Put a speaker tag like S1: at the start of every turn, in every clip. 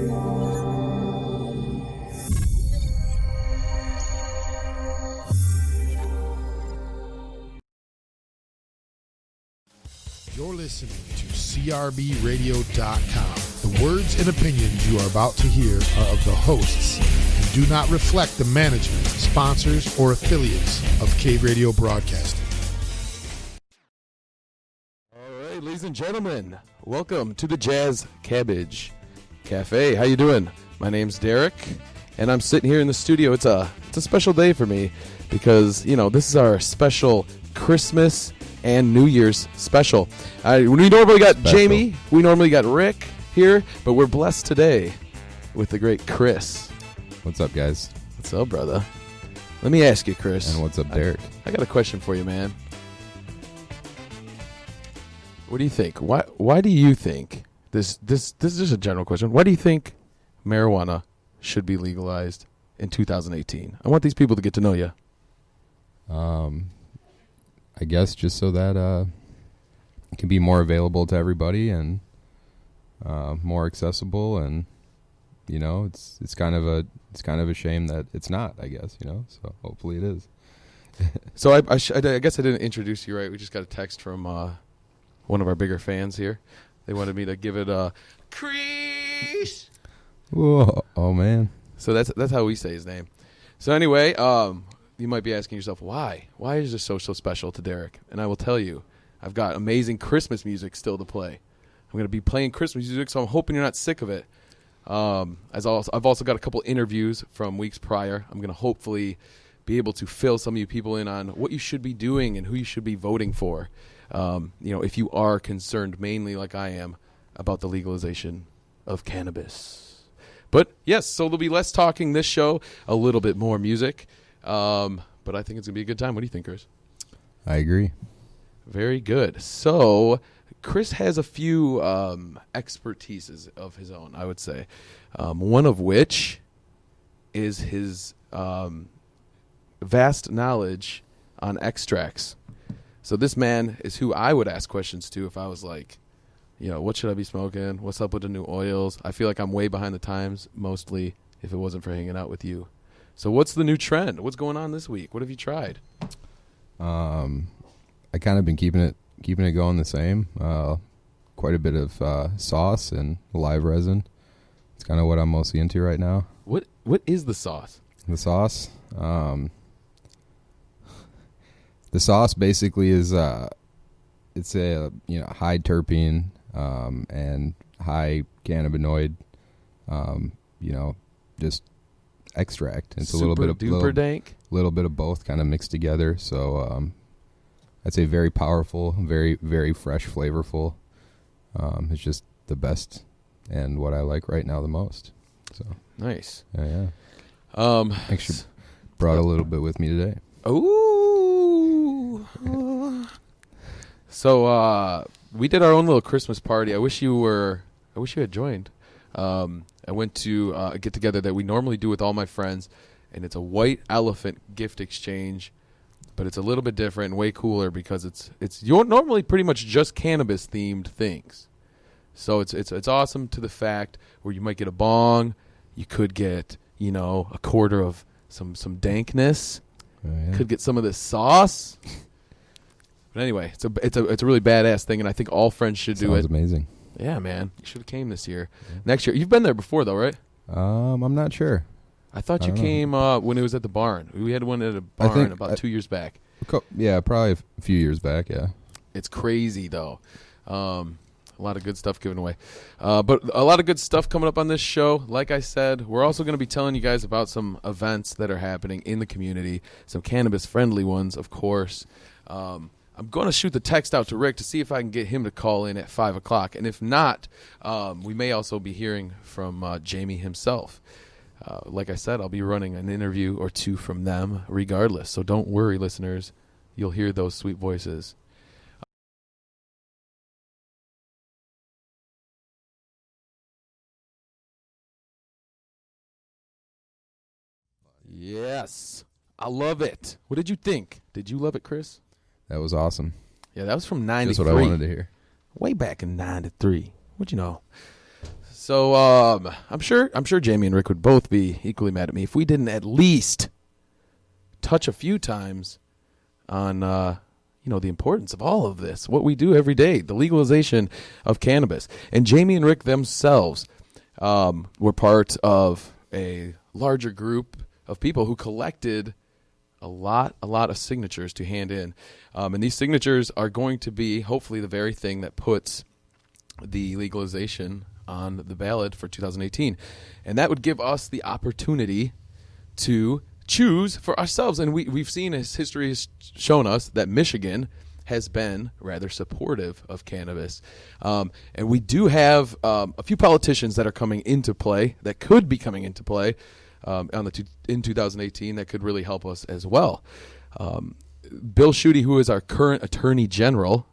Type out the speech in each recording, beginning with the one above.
S1: You're listening to CRBRadio.com. The words and opinions you are about to hear are of the hosts and do not reflect the management, sponsors, or affiliates of Cave Radio Broadcasting.
S2: All right, ladies and gentlemen, welcome to the Jazz Cabbage Cafe. How you doing? My name's Derek, and I'm sitting here in the studio. It's a special day for me because, you know, this is our special Christmas and New Year's special. We normally got Jamie, we normally got Rick here, but we're blessed today with the great Chris.
S3: What's up, guys?
S2: What's up, brother? Let me ask you, Chris.
S3: And what's up, Derek?
S2: I got a question for you, man. What do you think? Why do you think this is just a general question. Why do you think marijuana should be legalized in 2018? I want these people to get to know you.
S3: I guess just so that it can be more available to everybody and more accessible, and you know, it's kind of a shame that it's not. I guess, you know, so hopefully it is.
S2: So I guess I didn't introduce you right. We just got a text from one of our bigger fans here. They wanted me to give it a Chris.
S3: Whoa, oh man.
S2: So that's how we say his name. So anyway, you might be asking yourself, why? Why is this so special to Derek? And I will tell you, I've got amazing Christmas music still to play. I'm going to be playing Christmas music, so I'm hoping you're not sick of it. I've also got a couple interviews from weeks prior. I'm going to hopefully be able to fill some of you people in on what you should be doing and who you should be voting for. You know, if you are concerned mainly like I am about the legalization of cannabis. But yes, so there'll be less talking this show, a little bit more music. But I think it's going to be a good time. What do you think, Chris?
S3: I agree.
S2: Very good. So Chris has a few expertises of his own, I would say. One of which is his vast knowledge on extracts. So this man is who I would ask questions to if I was like, you know, what should I be smoking? What's up with the new oils? I feel like I'm way behind the times, mostly, if it wasn't for hanging out with you. So what's the new trend? What's going on this week? What have you tried?
S3: I kind of been keeping it going the same. Quite a bit of sauce and live resin. It's kind of what I'm mostly into right now.
S2: What is the sauce?
S3: The sauce? The sauce basically is it's a high terpene and high cannabinoid just extract. It's
S2: Super
S3: a little bit of
S2: duper dank.
S3: Little bit of both kind of mixed together. So I'd say very powerful, very very fresh, flavorful. It's just the best and what I like right now the most. So
S2: nice.
S3: Yeah. Actually brought a little bit with me today.
S2: Ooh. So we did our own little Christmas party. I wish you had joined. I went to a get together that we normally do with all my friends, and it's a white elephant gift exchange, but it's a little bit different and way cooler because it's normally pretty much just cannabis themed things. So it's awesome to the fact where you might get a bong, you could get, you know, a quarter of some dankness, could get some of this sauce. But anyway, it's a really badass thing, and I think all friends should do it.
S3: Sounds amazing.
S2: Yeah, man. You should have came this year. Yeah. Next year. You've been there before, though, right?
S3: I'm not sure.
S2: I thought you came when it was at the barn. We had one at a barn about 2 years back.
S3: Yeah, probably a few years back, yeah.
S2: It's crazy, though. A lot of good stuff given away. But a lot of good stuff coming up on this show. Like I said, we're also going to be telling you guys about some events that are happening in the community, some cannabis-friendly ones, of course. I'm going to shoot the text out to Rick to see if I can get him to call in at 5 o'clock. And if not, we may also be hearing from Jamie himself. Like I said, I'll be running an interview or two from them regardless. So don't worry, listeners. You'll hear those sweet voices. Yes. I love it. What did you think? Did you love it, Chris?
S3: That was awesome.
S2: Yeah, that was from 93.
S3: That's what I wanted to hear.
S2: Way back in 93. What'd you know? So I'm sure Jamie and Rick would both be equally mad at me if we didn't at least touch a few times on the importance of all of this, what we do every day, the legalization of cannabis. And Jamie and Rick themselves were part of a larger group of people who collected a lot of signatures to hand in. And these signatures are going to be hopefully the very thing that puts the legalization on the ballot for 2018. And that would give us the opportunity to choose for ourselves. And we've seen, as history has shown us, that Michigan has been rather supportive of cannabis. And we do have a few politicians that are coming into play, that could be coming into play in 2018, that could really help us as well. Bill Schuette, who is our current Attorney General,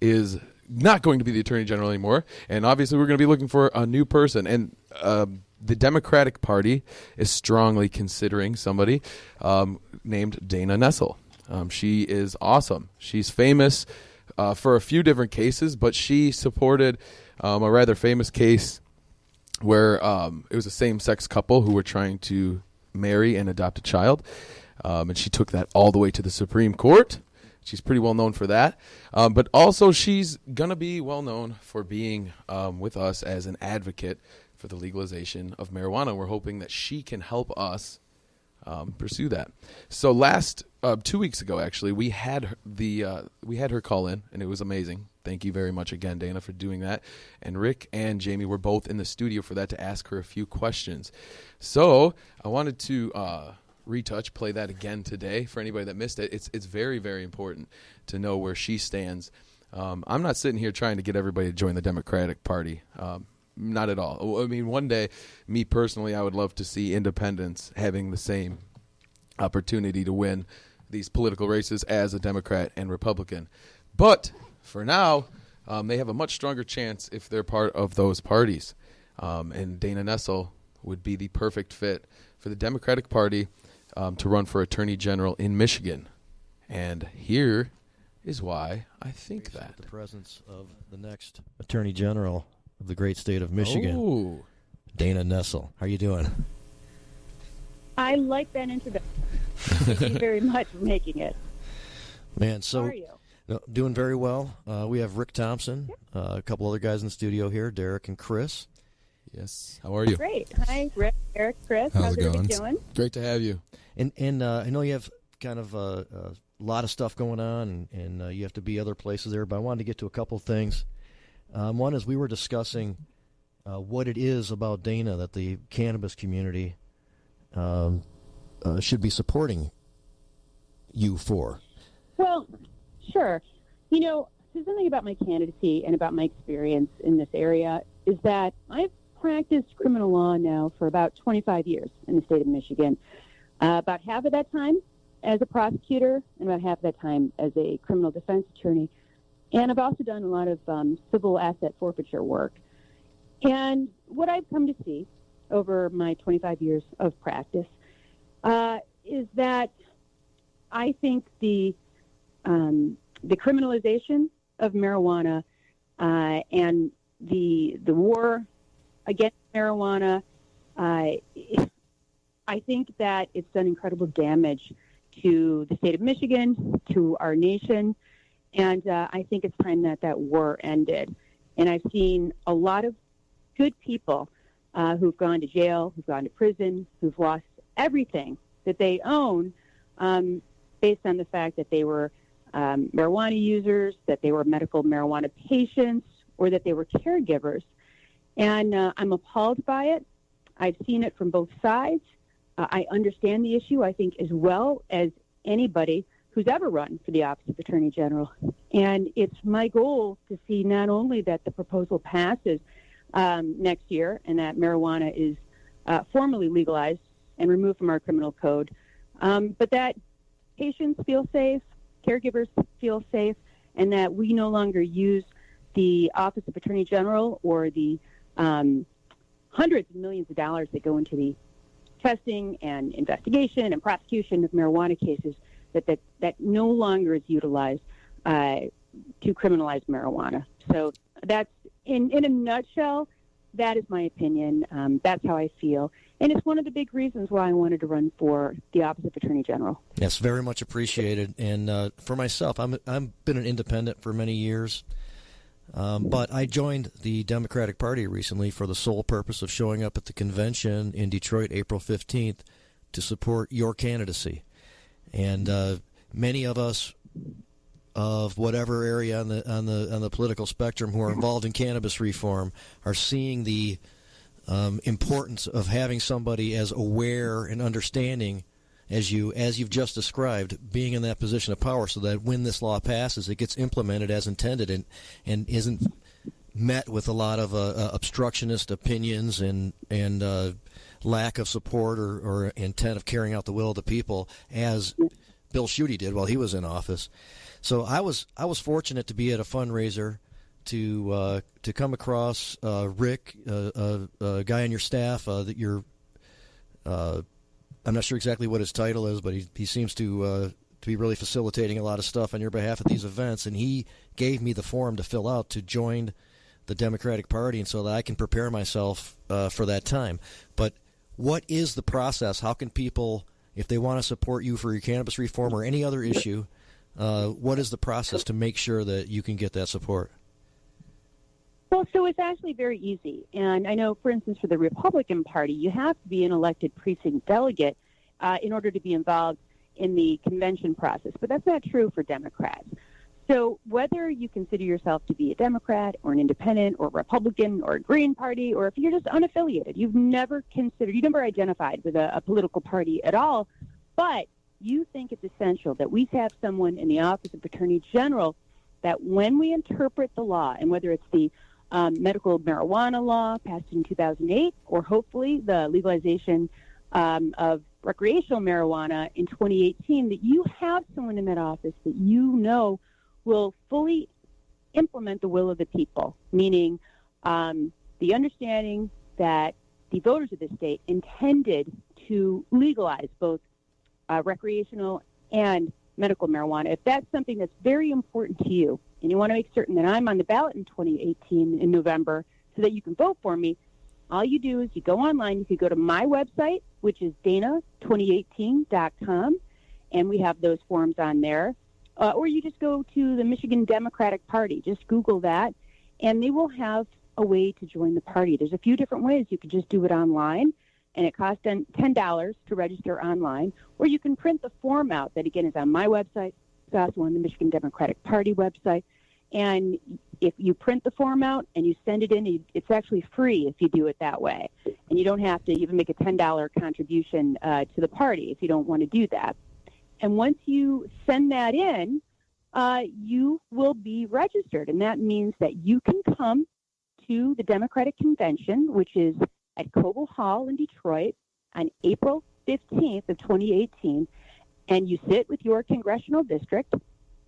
S2: is not going to be the Attorney General anymore. And obviously we're going to be looking for a new person. And the Democratic Party is strongly considering somebody named Dana Nessel. She is awesome. She's famous for a few different cases, but she supported a rather famous case where it was a same-sex couple who were trying to marry and adopt a child. And she took that all the way to the Supreme Court. She's pretty well known for that. But also she's going to be well known for being with us as an advocate for the legalization of marijuana. We're hoping that she can help us pursue that. So 2 weeks ago, actually, we had her call in, and it was amazing. Thank you very much again, Dana, for doing that. And Rick and Jamie were both in the studio for that to ask her a few questions. So I wanted to play that again today for anybody that missed it. It's very, very important to know where she stands. I'm not sitting here trying to get everybody to join the Democratic Party. Not at all. I mean, one day, me personally, I would love to see independents having the same opportunity to win these political races as a Democrat and Republican. But for now, they have a much stronger chance if they're part of those parties. And Dana Nessel would be the perfect fit for the Democratic Party to run for Attorney General in Michigan. And here is why I think that.
S4: The presence of the next Attorney General of the great state of Michigan,
S2: Ooh.
S4: Dana Nessel. How are you doing?
S5: I like that introduction. Thank you very much for making it.
S4: Man, so
S5: How are you?
S4: No, doing very well. We have Rick Thompson, a couple other guys in the studio here, Derek and Chris.
S2: Yes. How are you?
S5: Great. Hi, Rick, Eric, Chris.
S3: How's
S5: How's
S3: it
S5: everybody
S3: going?
S5: doing?
S2: Great to have you.
S4: And I know you have kind of a lot of stuff going on, and you have to be other places there, but I wanted to get to a couple things. One is we were discussing what it is about Dana that the cannabis community should be supporting you for.
S5: Well, sure. You know, so something about my candidacy and about my experience in this area is that I've practiced criminal law now for about 25 years in the state of Michigan. About half of that time as a prosecutor and about half of that time as a criminal defense attorney. And I've also done a lot of civil asset forfeiture work. And what I've come to see over my 25 years of practice is that I think the criminalization of marijuana and the war against marijuana, I think that it's done incredible damage to the state of Michigan, to our nation, and I think it's time that that war ended. And I've seen a lot of good people who've gone to jail, who've gone to prison, who've lost everything that they own based on the fact that they were marijuana users, that they were medical marijuana patients, or that they were caregivers. And I'm appalled by it. I've seen it from both sides. I understand the issue, I think, as well as anybody who's ever run for the office of Attorney General. And it's my goal to see not only that the proposal passes next year and that marijuana is formally legalized and removed from our criminal code, but that patients feel safe, caregivers feel safe, and that we no longer use the Office of Attorney General or the hundreds of millions of dollars that go into the testing and investigation and prosecution of marijuana cases, that no longer is utilized to criminalize marijuana. So that's, in a nutshell, that is my opinion. That's how I feel. And it's one of the big reasons why I wanted to run for the office of Attorney General.
S4: Yes, very much appreciated. And for myself, I've been an independent for many years. But I joined the Democratic Party recently for the sole purpose of showing up at the convention in Detroit April 15th to support your candidacy. And many of us of whatever area on the political spectrum who are involved in cannabis reform are seeing the importance of having somebody as aware and understanding as you've just described, being in that position of power, so that when this law passes, it gets implemented as intended and isn't met with a lot of obstructionist opinions and lack of support or intent of carrying out the will of the people, as Bill Schuette did while he was in office. So I was fortunate to be at a fundraiser to come across Rick, a guy on your staff that you're. I'm not sure exactly what his title is, but he seems to be really facilitating a lot of stuff on your behalf at these events. And he gave me the form to fill out to join the Democratic Party, and so that I can prepare myself for that time. But what is the process? How can people, if they want to support you for your cannabis reform or any other issue, what is the process to make sure that you can get that support?
S5: Well, so it's actually very easy. And I know, for instance, for the Republican Party, you have to be an elected precinct delegate in order to be involved in the convention process. But that's not true for Democrats. So whether you consider yourself to be a Democrat or an independent or a Republican or a Green Party, or if you're just unaffiliated, you've never identified with a political party at all, but you think it's essential that we have someone in the Office of Attorney General that when we interpret the law, and whether it's the medical marijuana law passed in 2008, or hopefully the legalization of recreational marijuana in 2018, that you have someone in that office that you know will fully implement the will of the people, meaning the understanding that the voters of the state intended to legalize both recreational and medical marijuana. If that's something that's very important to you, and you want to make certain that I'm on the ballot in 2018 in November so that you can vote for me, all you do is you go online. You can go to my website, which is dana2018.com, and we have those forms on there. Or you just go to the Michigan Democratic Party. Just Google that, and they will have a way to join the party. There's a few different ways. You can just do it online, and it costs $10 to register online, or you can print the form out that, again, is on my website. It's also on the Michigan Democratic Party website. And if you print the form out and you send it in, it's actually free if you do it that way. And you don't have to even make a $10 contribution to the party if you don't want to do that. And once you send that in, you will be registered. And that means that you can come to the Democratic Convention, which is at Coble Hall in Detroit on April 15th of 2018. And you sit with your congressional district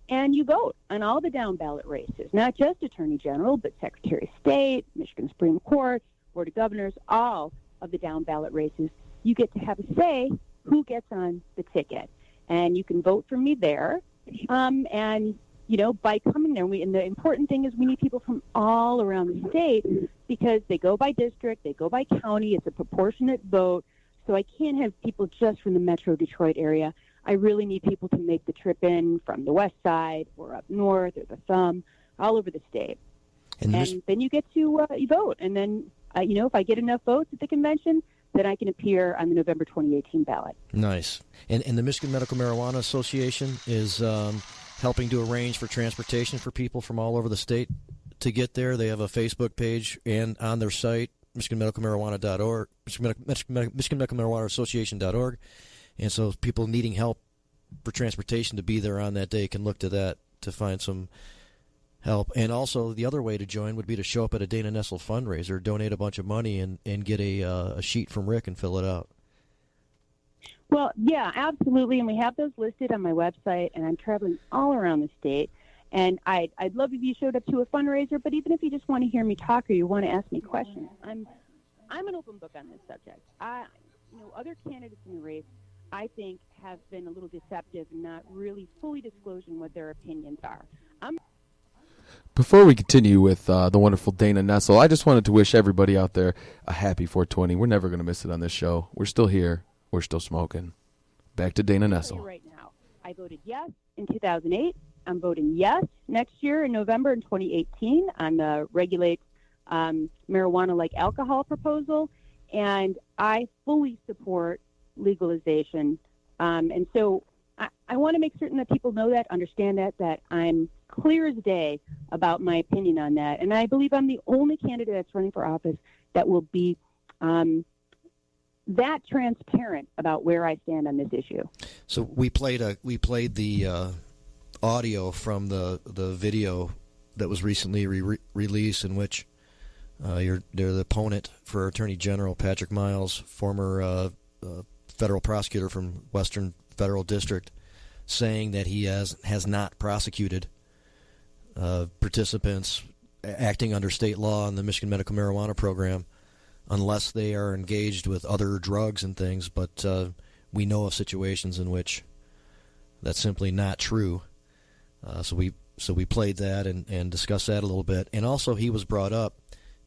S5: and you vote on all the down-ballot races, not just Attorney General, but Secretary of State, Michigan Supreme Court, Board of Governors, all of the down-ballot races. You get to have a say who gets on the ticket. And you can vote for me there. And, you know, by coming there, and the important thing is we need people from all around the state because they go by district, they go by county, it's a proportionate vote. So I can't have people just from the Metro Detroit area. I really need people to make the trip in from the west side or up north or the thumb, all over the state. And then you get to you vote. And then, you know, if I get enough votes at the convention, then I can appear on the November 2018 ballot.
S4: Nice. And the Michigan Medical Marijuana Association is helping to arrange for transportation for people from all over the state to get there. They have a Facebook page and on their site, MichiganMedicalMarijuana.org, Michigan Medical Marijuana Association.org. And so people needing help for transportation to be there on that day can look to that to find some help. And also the other way to join would be to show up at a Dana Nessel fundraiser, donate a bunch of money, and get a sheet from Rick and fill it out.
S5: Well, yeah, absolutely. And we have those listed on my website, and I'm traveling all around the state. And I'd love if you showed up to a fundraiser, but even if you just want to hear me talk or you want to ask me questions, I'm an open book on this subject. Other candidates in the race, I think, have been a little deceptive and not really fully disclosing what their opinions are.
S2: Before we continue with the wonderful Dana Nessel, I just wanted to wish everybody out there a happy 420. We're never going to miss it on this show. We're still here. We're still smoking. Back to Dana Nessel.
S5: Right now, I voted yes in 2008. I'm voting yes next year in November in 2018 on the regulate marijuana like alcohol proposal, and I fully support legalization. And so I want to make certain that people know that, understand that I'm clear as day about my opinion on that. And I believe I'm the only candidate that's running for office that will be that transparent about where I stand on this issue.
S4: So we played the audio from the video that was recently released, in which you're the opponent for Attorney General Patrick Miles, former federal prosecutor from Western Federal District, saying that he has not prosecuted participants acting under state law in the Michigan medical marijuana program unless they are engaged with other drugs and things. But we know of situations in which that's simply not true. So we played that and discussed that a little bit. And also he was brought up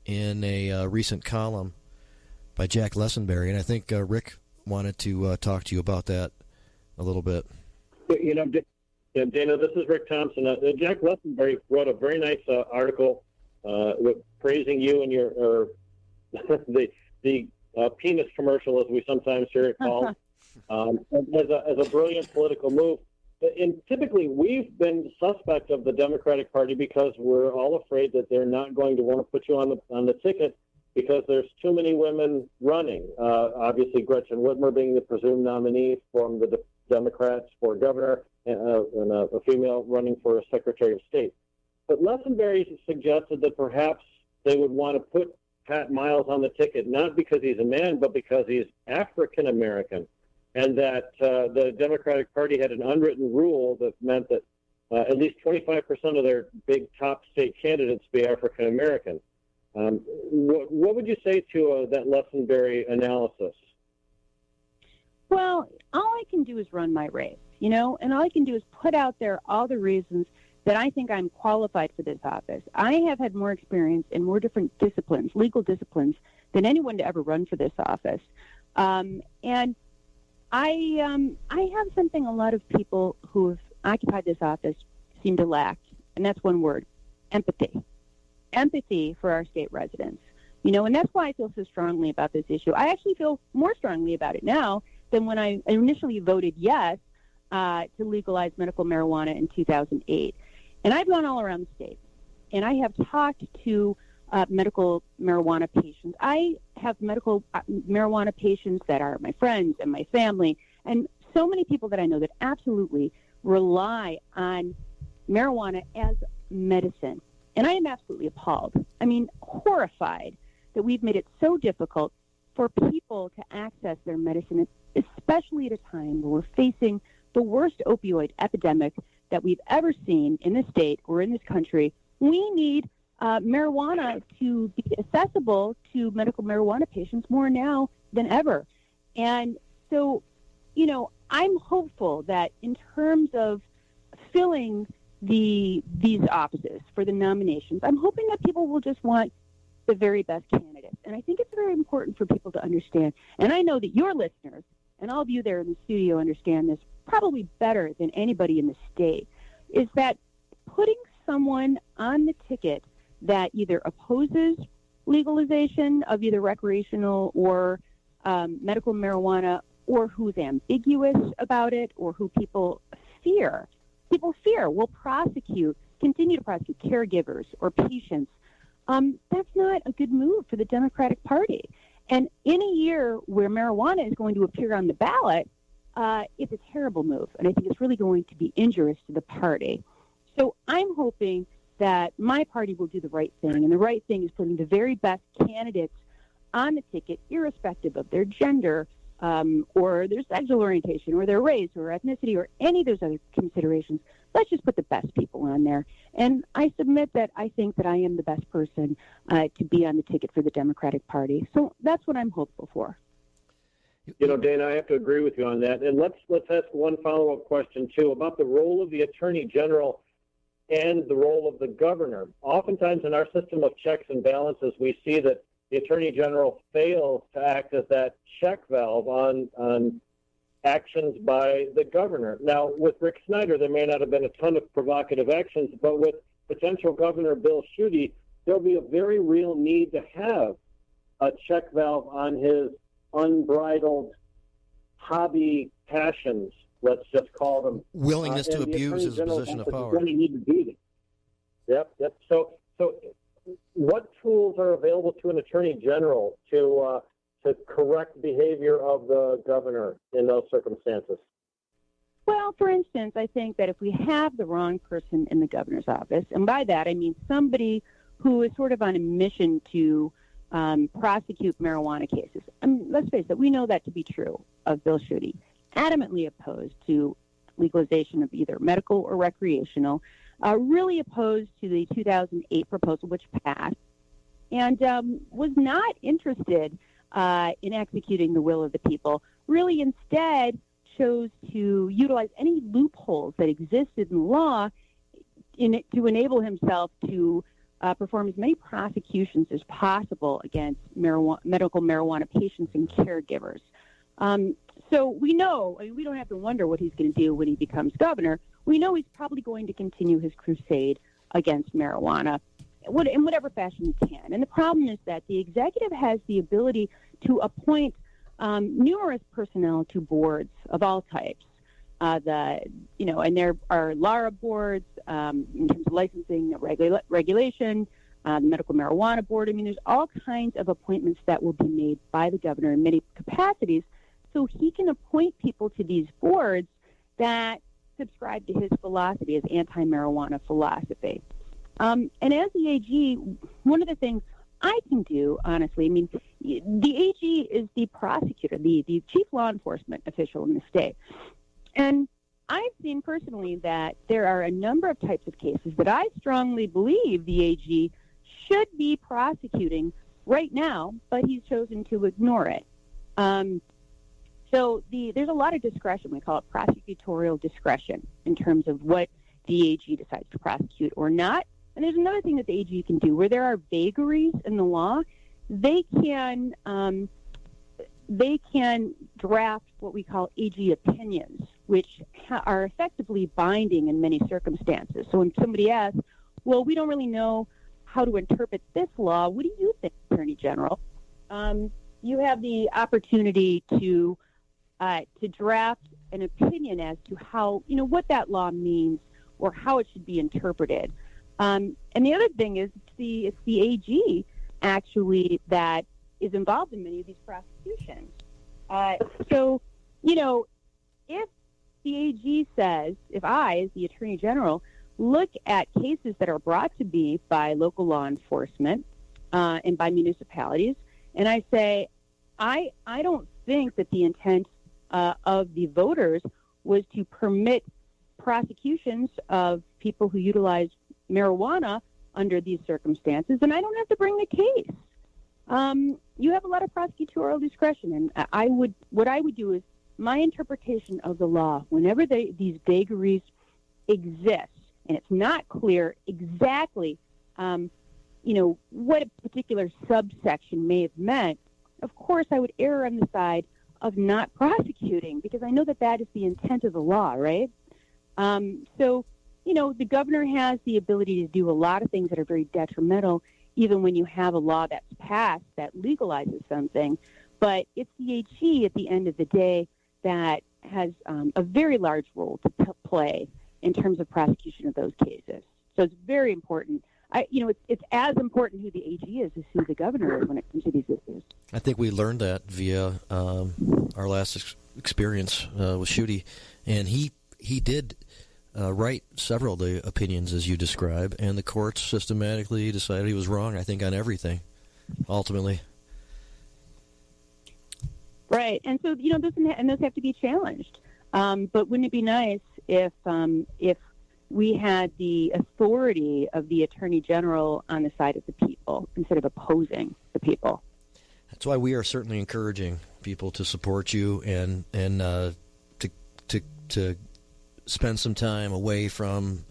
S4: in a recent column by Jack Lessenberry, and I think Rick wanted to talk to you about that a little bit.
S6: You know, Dana, this is Rick Thompson. Jack Lessenberry wrote a very nice article praising you and your the penis commercial, as we sometimes hear it called, as a brilliant political move. And typically, we've been suspect of the Democratic Party because we're all afraid that they're not going to want to put you on the ticket because there's too many women running. Obviously, Gretchen Whitmer being the presumed nominee from the Democrats for governor, and a female running for Secretary of State. But Lessenberry suggested that perhaps they would want to put Pat Miles on the ticket, not because he's a man, but because he's African American, and that the Democratic Party had an unwritten rule that meant that at least 25% of their big top state candidates be African American. What would you say to that Lessenberry analysis?
S5: Well, all I can do is run my race, and all I can do is put out there all the reasons that I think I'm qualified for this office. I have had more experience in more different disciplines, legal disciplines, than anyone to ever run for this office. And I have something a lot of people who have occupied this office seem to lack, and that's one word: empathy. Empathy for our state residents. And that's why I feel so strongly about this issue. I actually feel more strongly about it now than when I initially voted yes to legalize medical marijuana in 2008. And I've gone all around the state, and I have talked to medical marijuana patients. I have medical marijuana patients that are my friends and my family, and so many people that I know that absolutely rely on marijuana as medicine. And I am absolutely appalled. I mean, horrified that we've made it so difficult for people to access their medicine, especially at a time where we're facing the worst opioid epidemic that we've ever seen in this state or in this country. We need marijuana to be accessible to medical marijuana patients more now than ever. And so, I'm hopeful that in terms of filling these offices for the nominations, I'm hoping that people will just want the very best candidates. And I think it's very important for people to understand. And I know that your listeners and all of you there in the studio understand this probably better than anybody in the state, is that putting someone on the ticket that either opposes legalization of either recreational or medical marijuana, or who's ambiguous about it, or who people fear will continue to prosecute caregivers or patients, that's not a good move for the Democratic Party. And in a year where marijuana is going to appear on the ballot, it's a terrible move, and I think it's really going to be injurious to the party. So I'm hoping that my party will do the right thing, and the right thing is putting the very best candidates on the ticket, irrespective of their gender or their sexual orientation or their race or ethnicity or any of those other considerations. Let's just put the best people on there. And I submit that I think that I am the best person to be on the ticket for the Democratic Party. So that's what I'm hopeful for.
S6: Dana, I have to agree with you on that. And let's ask one follow-up question, too, about the role of the Attorney General. and the role of the governor. Oftentimes in our system of checks and balances, we see that the Attorney General fails to act as that check valve on actions by the governor. Now, with Rick Snyder, there may not have been a ton of provocative actions, but with potential Governor Bill Schuette, there'll be a very real need to have a check valve on his unbridled hobby passions, let's just call them.
S4: Willingness to abuse his position of power.
S6: Going to need to be there. Yep. So what tools are available to an attorney general to correct behavior of the governor in those circumstances?
S5: Well, for instance, I think that if we have the wrong person in the governor's office, and by that I mean somebody who is sort of on a mission to prosecute marijuana cases. Let's face it, we know that to be true of Bill Schuette, adamantly opposed to legalization of either medical or recreational, really opposed to the 2008 proposal, which passed, and was not interested in executing the will of the people, really instead chose to utilize any loopholes that existed in law to enable himself to perform as many prosecutions as possible against medical marijuana patients and caregivers. So we know, we don't have to wonder what he's going to do when he becomes governor. We know he's probably going to continue his crusade against marijuana in whatever fashion he can. And the problem is that the executive has the ability to appoint numerous personnel to boards of all types. And there are LARA boards in terms of licensing, regulation, the medical marijuana board. I mean, there's all kinds of appointments that will be made by the governor in many capacities, so he can appoint people to these boards that subscribe to his philosophy, his anti-marijuana philosophy. And as the AG, one of the things I can do, honestly, I mean, the AG is the prosecutor, the chief law enforcement official in the state. And I've seen personally that there are a number of types of cases that I strongly believe the AG should be prosecuting right now, but he's chosen to ignore it. So there's a lot of discretion. We call it prosecutorial discretion in terms of what the AG decides to prosecute or not. And there's another thing that the AG can do where there are vagaries in the law. They can draft what we call AG opinions, which are effectively binding in many circumstances. So when somebody asks, well, we don't really know how to interpret this law, what do you think, Attorney General? You have the opportunity to draft an opinion as to how, what that law means or how it should be interpreted. And the other thing is it's the AG actually that is involved in many of these prosecutions. So, if the AG says, if I, as the Attorney General, look at cases that are brought to me by local law enforcement and by municipalities, and I say, I don't think that the intent of the voters was to permit prosecutions of people who utilize marijuana under these circumstances, and I don't have to bring the case. You have a lot of prosecutorial discretion, and what I would do is my interpretation of the law, whenever these vagaries exist, and it's not clear exactly, what a particular subsection may have meant, of course I would err on the side of not prosecuting, because I know that is the intent of the law, right? So, the governor has the ability to do a lot of things that are very detrimental, even when you have a law that's passed that legalizes something. But it's the AG at the end of the day that has a very large role to play in terms of prosecution of those cases. So it's very important. It's as important who the AG is as who the governor is when it comes to these issues.
S4: I think we learned that via our last experience with Schuette, and he did write several of the opinions as you describe, and the courts systematically decided he was wrong, I think, on everything, ultimately. Right,
S5: and so those have to be challenged. But wouldn't it be nice if we had the authority of the Attorney General on the side of the people instead of opposing the people?
S4: That's why we are certainly encouraging people to support you and to spend some time away from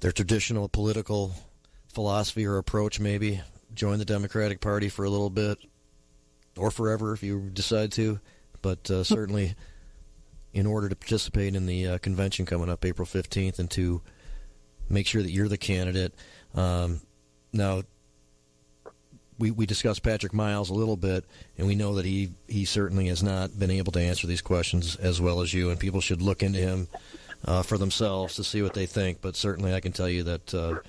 S4: their traditional political philosophy or approach, maybe join the Democratic Party for a little bit or forever if you decide to. But certainly, in order to participate in the convention coming up April 15th and to make sure that you're the candidate. Now, we discussed Patrick Miles a little bit, and we know that he certainly has not been able to answer these questions as well as you, and people should look into him for themselves to see what they think. But certainly I can tell you that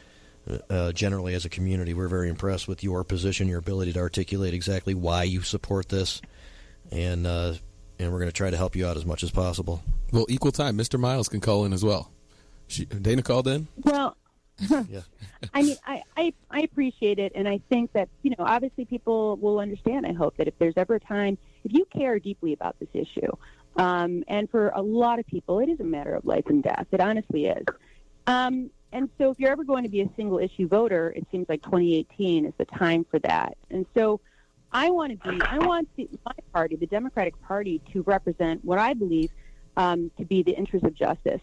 S4: generally as a community, we're very impressed with your position, your ability to articulate exactly why you support this, and we're going to try to help you out as much as possible.
S2: Well, equal time, Mr. Miles can call in as well. Dana called in?
S5: Well,
S4: Yeah.
S5: I mean, I appreciate it, and I think that, obviously people will understand, I hope, that if there's ever a time, if you care deeply about this issue, and for a lot of people, it is a matter of life and death. It honestly is. And so if you're ever going to be a single-issue voter, it seems like 2018 is the time for that. And so I want my party, the Democratic Party, to represent what I believe to be the interest of justice,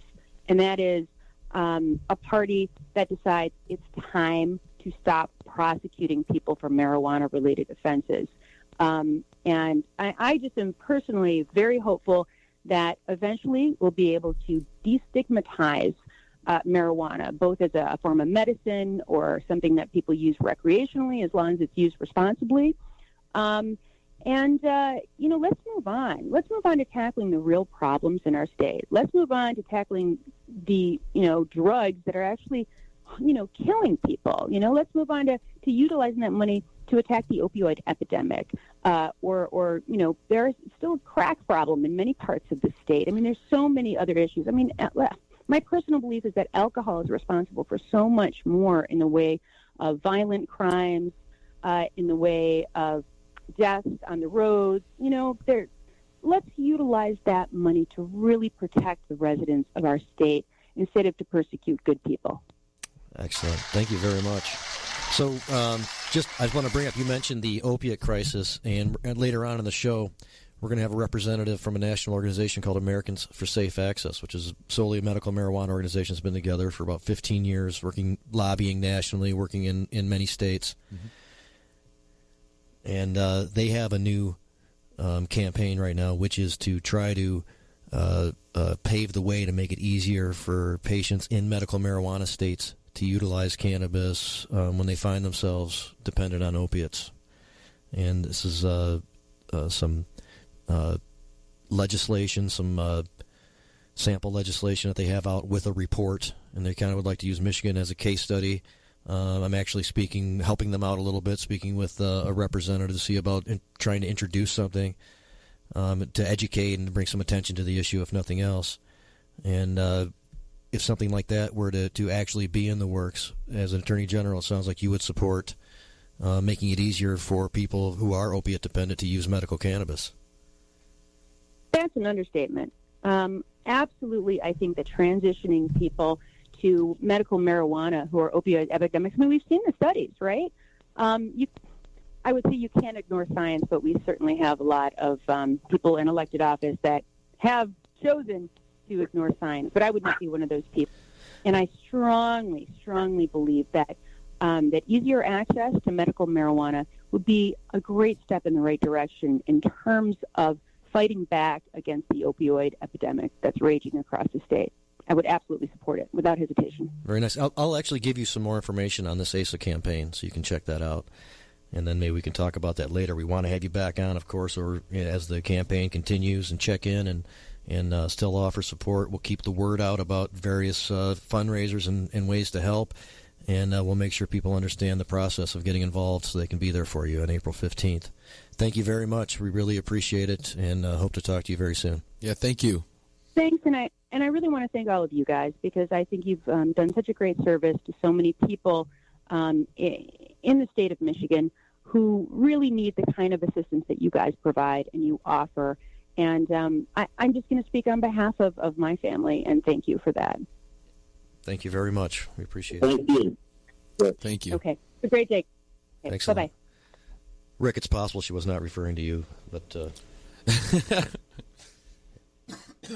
S5: and that is a party that decides it's time to stop prosecuting people for marijuana-related offenses. And I just am personally very hopeful that eventually we'll be able to destigmatize marijuana, both as a form of medicine or something that people use recreationally, as long as it's used responsibly. Let's move on. Let's move on to tackling the real problems in our state. Let's move on to tackling the, drugs that are actually, killing people. Let's move on to utilizing that money to attack the opioid epidemic. There's still a crack problem in many parts of the state. I mean, there's so many other issues. I mean, my personal belief is that alcohol is responsible for so much more in the way of violent crimes, in the way of deaths on the roads. Let's utilize that money to really protect the residents of our state instead of to persecute good people.
S4: Excellent. Thank you very much. So I just want to bring up, you mentioned the opiate crisis, and later on in the show, we're going to have a representative from a national organization called Americans for Safe Access, which is solely a medical marijuana organization that's been together for about 15 years, lobbying nationally, working in many states. Mm-hmm. And they have a new campaign right now, which is to try to pave the way to make it easier for patients in medical marijuana states to utilize cannabis when they find themselves dependent on opiates. And this is some legislation, some sample legislation that they have out with a report, and they kind of would like to use Michigan as a case study. I'm actually helping them out a little bit, speaking with a representative to see about trying to introduce something to educate and bring some attention to the issue, if nothing else. And if something like that were to actually be in the works, as an Attorney General, it sounds like you would support making it easier for people who are opiate dependent to use medical cannabis.
S5: That's an understatement. Absolutely, I think that transitioning people to medical marijuana who are opioid epidemics. I mean, we've seen the studies, right? I would say you can't ignore science, but we certainly have a lot of people in elected office that have chosen to ignore science. But I would not be one of those people. And I strongly, strongly believe that that easier access to medical marijuana would be a great step in the right direction in terms of fighting back against the opioid epidemic that's raging across the state. I would absolutely support it without hesitation.
S4: Very nice. I'll actually give you some more information on this ASA campaign, so you can check that out. And then maybe we can talk about that later. We want to have you back on, of course, or as the campaign continues, and check in and still offer support. We'll keep the word out about various fundraisers and ways to help, and we'll make sure people understand the process of getting involved so they can be there for you on April 15th. Thank you very much. We really appreciate it, and hope to talk to you very soon.
S2: Yeah, thank you.
S5: Thanks, and I really want to thank all of you guys, because I think you've done such a great service to so many people in the state of Michigan who really need the kind of assistance that you guys provide and you offer. And I'm just going to speak on behalf of my family, and thank you for that.
S4: Thank you very much. We appreciate it.
S6: Thank you.
S2: Thank you.
S5: Okay. It's a great day. Okay.
S4: Thanks.
S5: Bye-bye.
S4: Rick, it's possible she was not referring to you, but...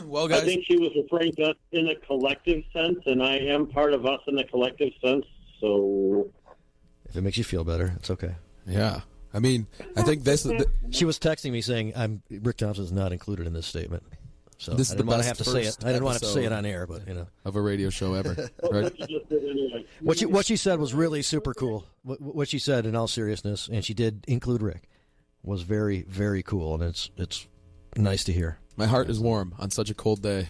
S2: Well,
S6: I
S2: guys,
S6: think she was referring to us in a collective sense, and I am part of us in the collective sense. So,
S4: If it makes you feel better, it's okay.
S2: yeah. I mean, I think this
S4: She was texting me saying, Rick Thompson's not included in this statement. So
S2: This is
S4: I didn't
S2: the
S4: want to
S2: best
S4: have to say it.
S2: first
S4: I didn't want to
S2: episode.
S4: say it on air, but
S2: of a radio show ever, right?
S6: anyway.
S4: what she said was really super cool. What she said, in all seriousness, and she did include Rick, was very, very cool, and it's nice to hear.
S2: My heart is warm on such a cold day.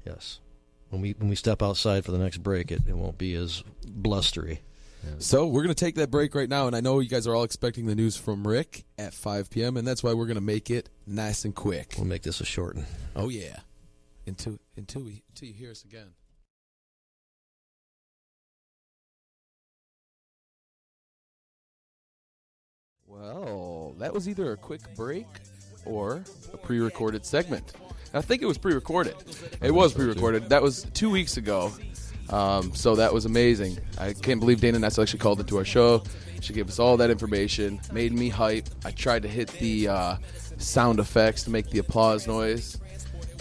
S4: Yes, when we step outside for the next break, it won't be as blustery.
S2: So we're going to take that break right now, and I know you guys are all expecting the news from Rick at 5 p.m., and that's why we're going to make it nice and quick.
S4: We'll make this a short one.
S2: Oh, yeah. Until you hear us again. Well, that was either a quick break or a pre-recorded segment. I think it was pre-recorded. It was pre-recorded. That was 2 weeks ago. So that was amazing. I can't believe Dana Nessel actually called into our show. She gave us all that information, made me hype. I tried to hit the sound effects to make the applause noise.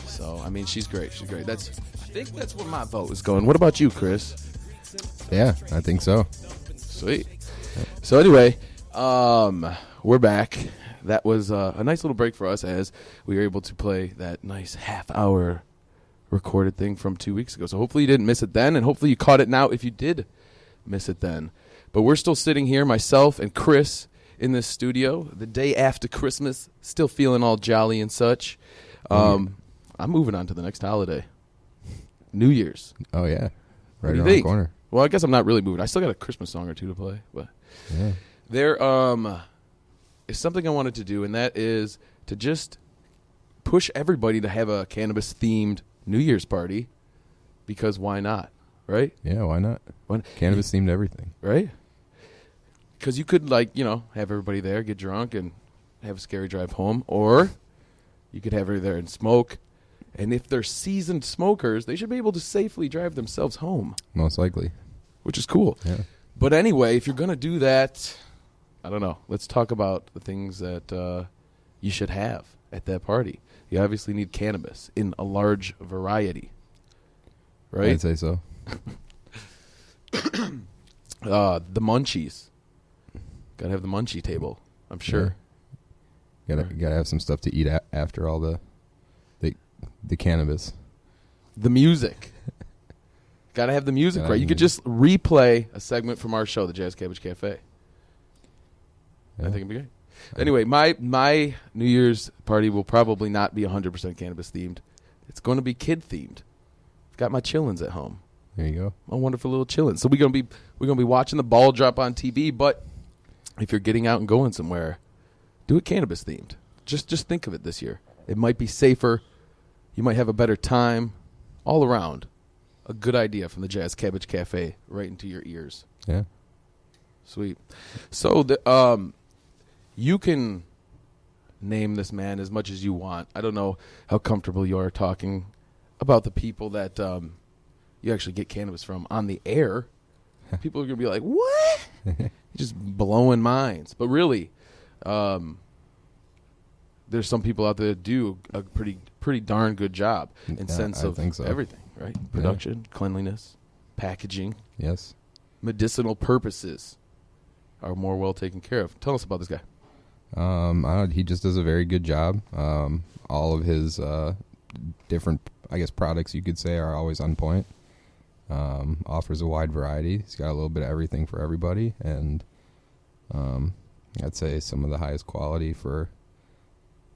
S2: So, I mean, she's great. She's great. I think that's where my vote is going. What about you, Chris?
S3: Yeah, I think so.
S2: Sweet. So anyway, we're back. That was a nice little break for us as we were able to play that nice half-hour recorded thing from 2 weeks ago. So hopefully you didn't miss it then, and hopefully you caught it now if you did miss it then. But we're still sitting here, myself and Chris, in this studio the day after Christmas, still feeling all jolly and such. I'm moving on to the next holiday, New Year's.
S3: Oh, yeah.
S2: What
S3: Right
S2: do you
S3: around the
S2: think?
S3: corner.
S2: Well, I guess I'm not really moving. I still got a Christmas song or two to play, but
S3: Yeah.
S2: there is something I wanted to do, and that is to just push everybody to have a cannabis-themed New Year's party, because why not, right?
S3: Yeah, why not? Cannabis themed everything.
S2: Right? Because you could, have everybody there, get drunk, and have a scary drive home, or you could have everybody there and smoke. And if they're seasoned smokers, they should be able to safely drive themselves home,
S3: Most likely.
S2: which is cool.
S3: Yeah.
S2: But anyway, if you're going to do that, I don't know. Let's talk about the things that you should have at that party. You obviously need cannabis in a large variety, right?
S3: I'd say so.
S2: The munchies. Got to have the munchie table, I'm sure.
S3: Yeah. Gotta have some stuff to eat after all the cannabis.
S2: The music. Got to have the music, right? You could just replay a segment from our show, the Jazz Cabbage Cafe. I think it'd be great. Anyway, my New Year's party will probably not be 100% cannabis themed. It's going to be kid themed. I've got my chillins at home.
S3: There you go.
S2: My wonderful little chillins. So we're gonna be watching the ball drop on TV. But if you're getting out and going somewhere, do it cannabis themed. Just think of it this year. It might be safer. You might have a better time. All around, a good idea from the Jazz Cabbage Cafe right into your ears.
S3: Yeah.
S2: Sweet. So you can name this man as much as you want. I don't know how comfortable you are talking about the people that you actually get cannabis from on the air. People are going to be like, what? You're just blowing minds. But really, there's some people out there that do a pretty darn good job in sense
S3: I
S2: of
S3: think so.
S2: everything, right? Production, cleanliness, packaging,
S3: Yes.
S2: medicinal purposes are more well taken care of. Tell us about this guy.
S3: He just does a very good job. All of his different, products you could say are always on point. Offers a wide variety. He's got a little bit of everything for everybody, and I'd say some of the highest quality for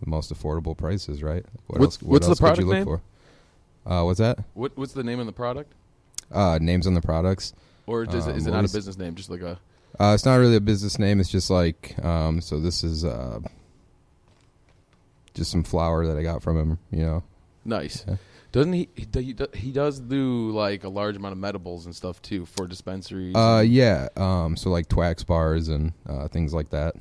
S3: the most affordable prices. Right?
S2: What's the product
S3: could you look
S2: name?
S3: for? What's that?
S2: What's the name of the product?
S3: Names on the products.
S2: Or is it not a business name? Just like a...
S3: It's not really a business name. It's just like, so this is just some flour that I got from him,
S2: Nice.
S3: Yeah.
S2: Doesn't he does do like a large amount of medibles and stuff too for dispensaries?
S3: Yeah. So like Twax bars and things like that.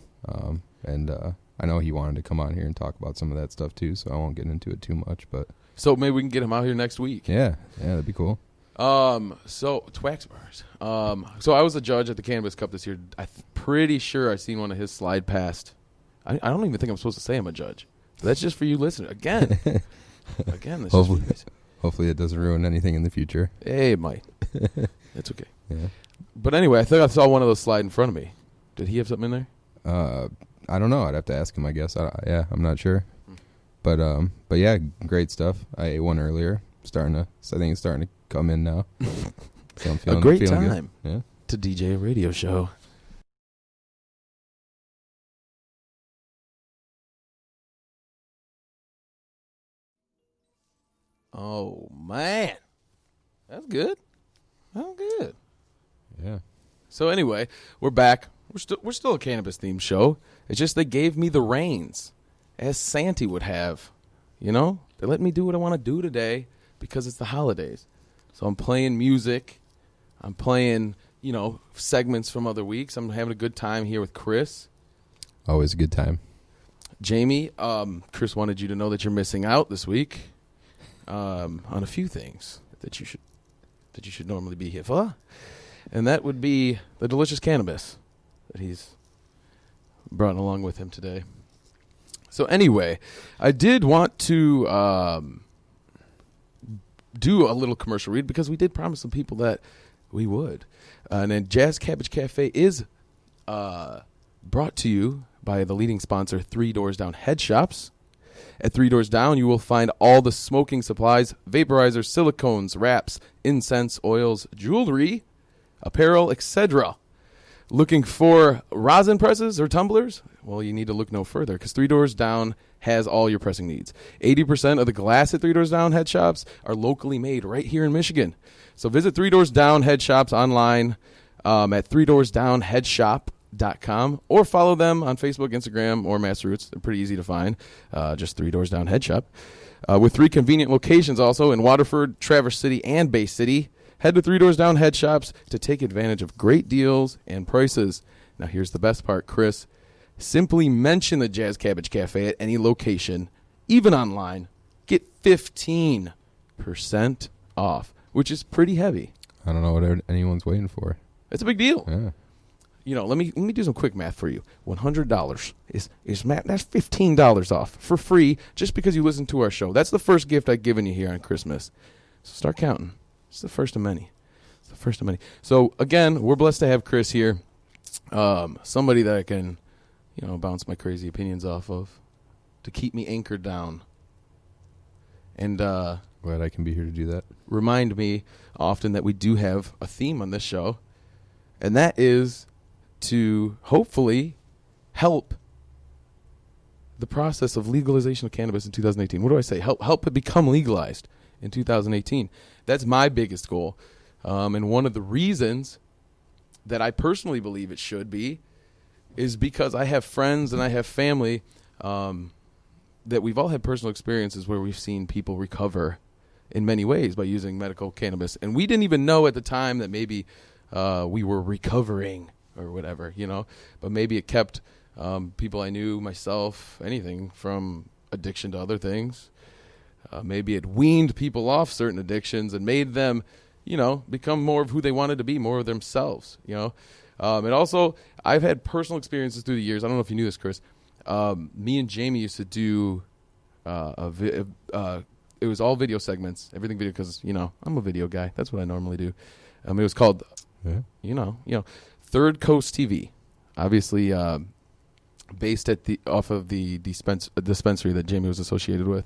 S3: And I know he wanted to come on here and talk about some of that stuff too, so I won't get into it too much. But
S2: so maybe we can get him out here next week.
S3: yeah, that'd be cool.
S2: So Twax bars. So I was a judge at the Cannabis Cup this year. I'm pretty sure I seen one of his slide past. I don't even think I'm supposed to say I'm a judge. So that's just for you listeners. Again, Again, this
S3: Hopefully,
S2: is
S3: hopefully it doesn't ruin anything in the future.
S2: Hey, it might. That's okay.
S3: Yeah.
S2: But anyway, I think I saw one of those slide in front of me. Did he have something in there?
S3: I don't know. I'd have to ask him, I guess. I'm not sure. But yeah, great stuff. I ate one earlier. I think it's starting to come in now. So I'm feeling,
S2: a great
S3: feeling
S2: time
S3: good. Yeah.
S2: to DJ a radio show. Oh man, that's good. Oh, good.
S3: Yeah.
S2: So anyway, we're back. We're still a cannabis themed show. It's just they gave me the reins, as Santy would have. You know, they let me do what I want to do today because it's the holidays. So I'm playing music. I'm playing, segments from other weeks. I'm having a good time here with Chris.
S3: Always a good time.
S2: Jamie, Chris wanted you to know that you're missing out this week on a few things that you should normally be here for. And that would be the delicious cannabis that he's brought along with him today. So anyway, I did want to do a little commercial read because we did promise some people that we would. And then Jazz Cabbage Cafe is brought to you by the leading sponsor, 3 Doors Down Head Shops. At 3 Doors Down, you will find all the smoking supplies, vaporizers, silicones, wraps, incense, oils, jewelry, apparel, etc. Looking for rosin presses or tumblers? Well, you need to look no further because 3 Doors Down has all your pressing needs. 80% of the glass at 3 Doors Down Head Shops are locally made right here in Michigan. So visit 3 Doors Down Head Shops online at 3doorsdownheadshop.com or follow them on Facebook, Instagram, or Massroots. They're pretty easy to find. Just 3 Doors Down Head Shop. With 3 convenient locations also in Waterford, Traverse City, and Bay City. Head to 3 Doors Down Head Shops to take advantage of great deals and prices. Now here's the best part, Chris. Simply mention the Jazz Cabbage Cafe at any location, even online. Get 15% off, which is pretty heavy.
S3: I don't know what anyone's waiting for.
S2: It's a big deal.
S3: Yeah.
S2: Let me do some quick math for you. $100 is math. That's $15 off for free just because you listen to our show. That's the first gift I've given you here on Christmas. So start counting. It's the first of many. So again, we're blessed to have Chris here. Somebody that I can, bounce my crazy opinions off of to keep me anchored down. And
S3: Glad I can be here to do that.
S2: Remind me often that we do have a theme on this show, and that is to hopefully help the process of legalization of cannabis in 2018. What do I say? Help it become legalized in 2018. That's my biggest goal. And one of the reasons that I personally believe it should be is because I have friends and I have family that we've all had personal experiences where we've seen people recover in many ways by using medical cannabis. And we didn't even know at the time that maybe we were recovering or whatever, but maybe it kept people I knew, myself, anything from addiction to other things. Maybe it weaned people off certain addictions and made them, become more of who they wanted to be, more of themselves, And also, I've had personal experiences through the years. I don't know if you knew this, Chris. Me and Jamie used to do it was all video segments, everything video, because, I'm a video guy. That's what I normally do. It was called, Third Coast TV, obviously based off of the dispensary that Jamie was associated with.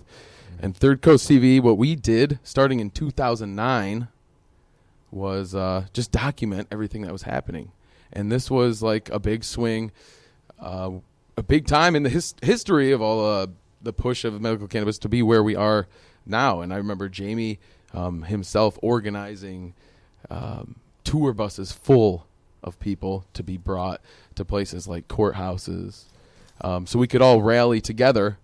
S2: And Third Coast TV, what we did starting in 2009 was just document everything that was happening. And this was like a big swing, a big time in the history of all the push of medical cannabis to be where we are now. And I remember Jamie himself organizing tour buses full of people to be brought to places like courthouses so we could all rally together.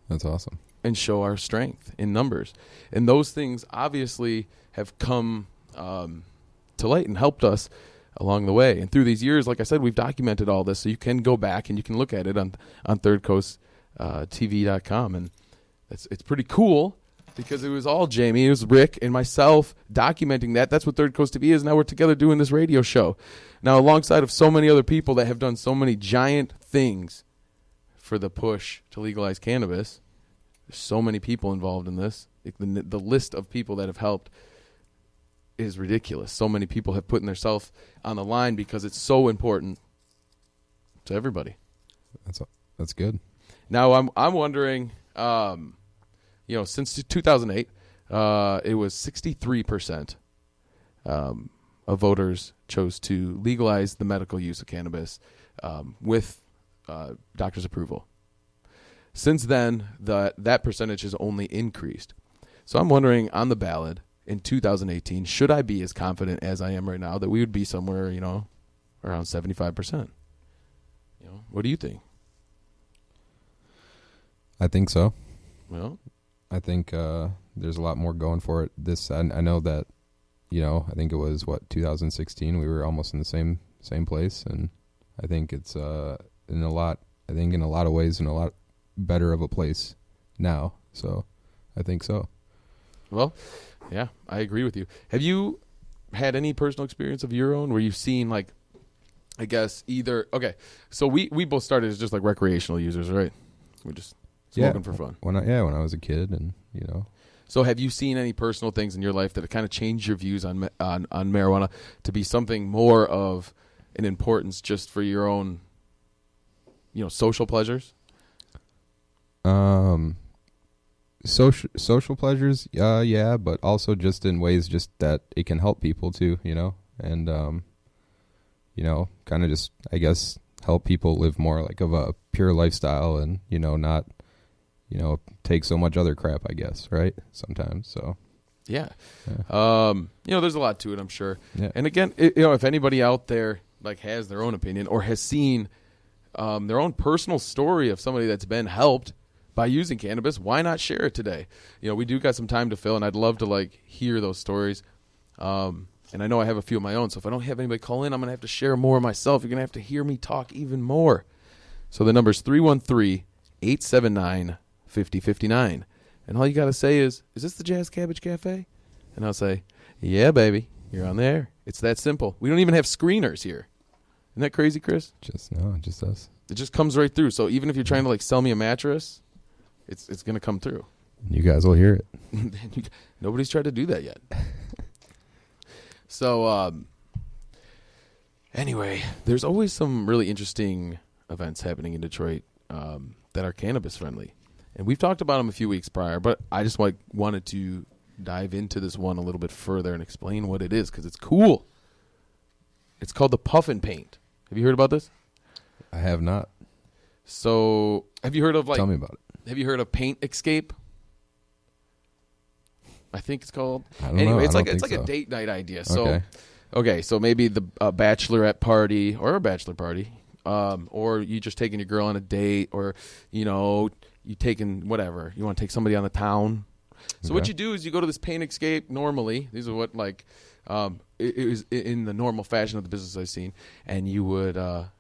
S3: That's awesome.
S2: And show our strength in numbers. And those things obviously have come to light and helped us along the way. And through these years, like I said, we've documented all this, so you can go back and you can look at it on thirdcoasttv.com. And it's pretty cool because it was all Jamie, it was Rick, and myself documenting that. That's what Third Coast TV is. Now we're together doing this radio show. Now, alongside of so many other people that have done so many giant things for the push to legalize cannabis, There's so many people involved in this. The list of people that have helped is ridiculous. So many people have put themselves on the line because it's so important to everybody.
S3: That's good.
S2: Now I'm wondering, since 2008, it was 63% of voters chose to legalize the medical use of cannabis with doctor's approval. Since then, that percentage has only increased. So I'm wondering, on the ballot in 2018, should I be as confident as I am right now that we would be somewhere, around 75%? What do you think?
S3: I think so.
S2: Well,
S3: I think there's a lot more going for it. I know that, I think it was 2016. We were almost in the same place, and I think it's in a lot of ways in a lot better of a place now. So I think so.
S2: Well, yeah, I agree with you. Have you had any personal experience of your own where you've seen, like, I guess okay, so we both started as just like recreational users, right? We're just smoking for fun.
S3: When I was a kid, and
S2: So have you seen any personal things in your life that have kind of changed your views on marijuana to be something more of an importance just for your own, social pleasures?
S3: Social pleasures, yeah, but also just in ways just that it can help people too, and kind of just, I guess, help people live more like of a pure lifestyle, and not take so much other crap, I guess, right? Sometimes. So
S2: yeah.
S3: Yeah.
S2: There's a lot to it, I'm sure.
S3: Yeah.
S2: And again, if anybody out there like has their own opinion or has seen their own personal story of somebody that's been helped by using cannabis, why not share it today? We do got some time to fill, and I'd love to hear those stories. And I know I have a few of my own, so if I don't have anybody call in, I'm going to have to share more myself. You're going to have to hear me talk even more. So the number's 313-879-5059. And all you got to say is this the Jazz Cabbage Cafe? And I'll say, yeah, baby, you're on there. It's that simple. We don't even have screeners here. Isn't that crazy, Chris?
S3: Just us.
S2: It just comes right through. So even if you're trying to sell me a mattress, it's going to come through.
S3: You guys will hear it.
S2: Nobody's tried to do that yet. So anyway, there's always some really interesting events happening in Detroit that are cannabis friendly. And we've talked about them a few weeks prior, but I just wanted to dive into this one a little bit further and explain what it is, because it's cool. It's called the Puff and Paint. Have you heard about this?
S3: I have not.
S2: So have you heard of
S3: Tell me about it.
S2: Have you heard of Paint Escape? I think it's called.
S3: I don't know.
S2: It's
S3: I
S2: like
S3: don't
S2: it's
S3: think
S2: like a
S3: so.
S2: date night idea.
S3: Okay.
S2: So maybe the bachelorette party or a bachelor party, or you just taking your girl on a date, or you taking whatever you want to take somebody on the town. So what you do is you go to this Paint Escape. Normally, these are what it is in the normal fashion of the business I've seen, and you would an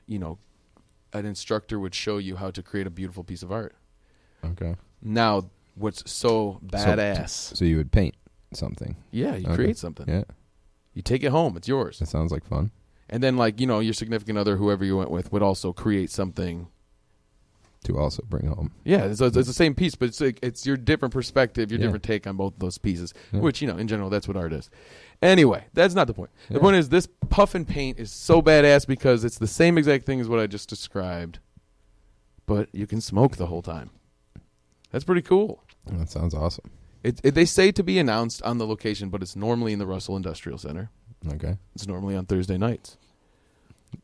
S2: instructor would show you how to create a beautiful piece of art.
S3: Okay.
S2: Now, what's so badass?
S3: So you would paint something.
S2: Yeah, you create something.
S3: Yeah.
S2: You take it home. It's yours.
S3: That sounds like fun.
S2: And then, your significant other, whoever you went with, would also create something
S3: To also bring home.
S2: Yeah, it's the same piece, but it's your different perspective, your different take on both of those pieces, which, in general, that's what art is. Anyway, that's not the point. The point is this Puff and Paint is so badass because it's the same exact thing as what I just described, but you can smoke the whole time. That's pretty cool.
S3: That sounds awesome.
S2: They say to be announced on the location, but it's normally in the Russell Industrial Center.
S3: Okay.
S2: It's normally on Thursday nights.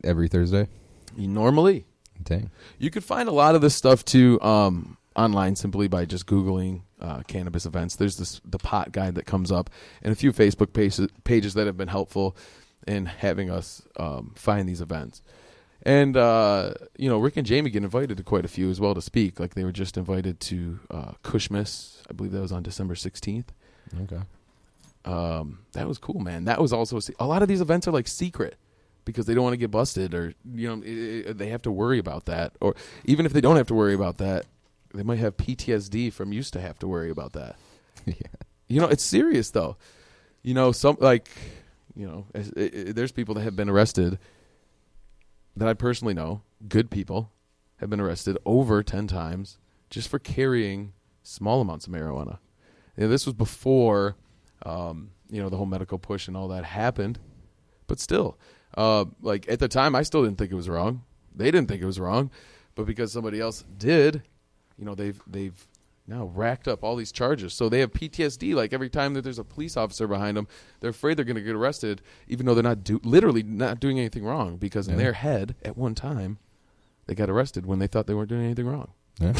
S3: Every Thursday?
S2: Normally.
S3: Dang.
S2: You could find a lot of this stuff too online simply by just Googling cannabis events. There's the pot guide that comes up and a few Facebook pages that have been helpful in having us find these events. And, Rick and Jamie get invited to quite a few as well to speak. Like they were just invited to Cushmas. I believe that was on December 16th.
S3: Okay.
S2: That was cool, man. That was also a lot of these events are secret because they don't want to get busted or, they have to worry about that. Or even if they don't have to worry about that, they might have PTSD from used to have to worry about that.
S3: Yeah.
S2: It's serious though. There's people that have been arrested that I personally know, good people, have been arrested over 10 times just for carrying small amounts of marijuana. This was before, the whole medical push and all that happened. But still, like at the time, I still didn't think it was wrong. They didn't think it was wrong, but because somebody else did, they've now racked up all these charges. So they have PTSD. Like every time that there's a police officer behind them, they're afraid they're going to get arrested, even though they're not literally not doing anything wrong. Because in their head, at one time, they got arrested when they thought they weren't doing anything wrong.
S3: Yeah,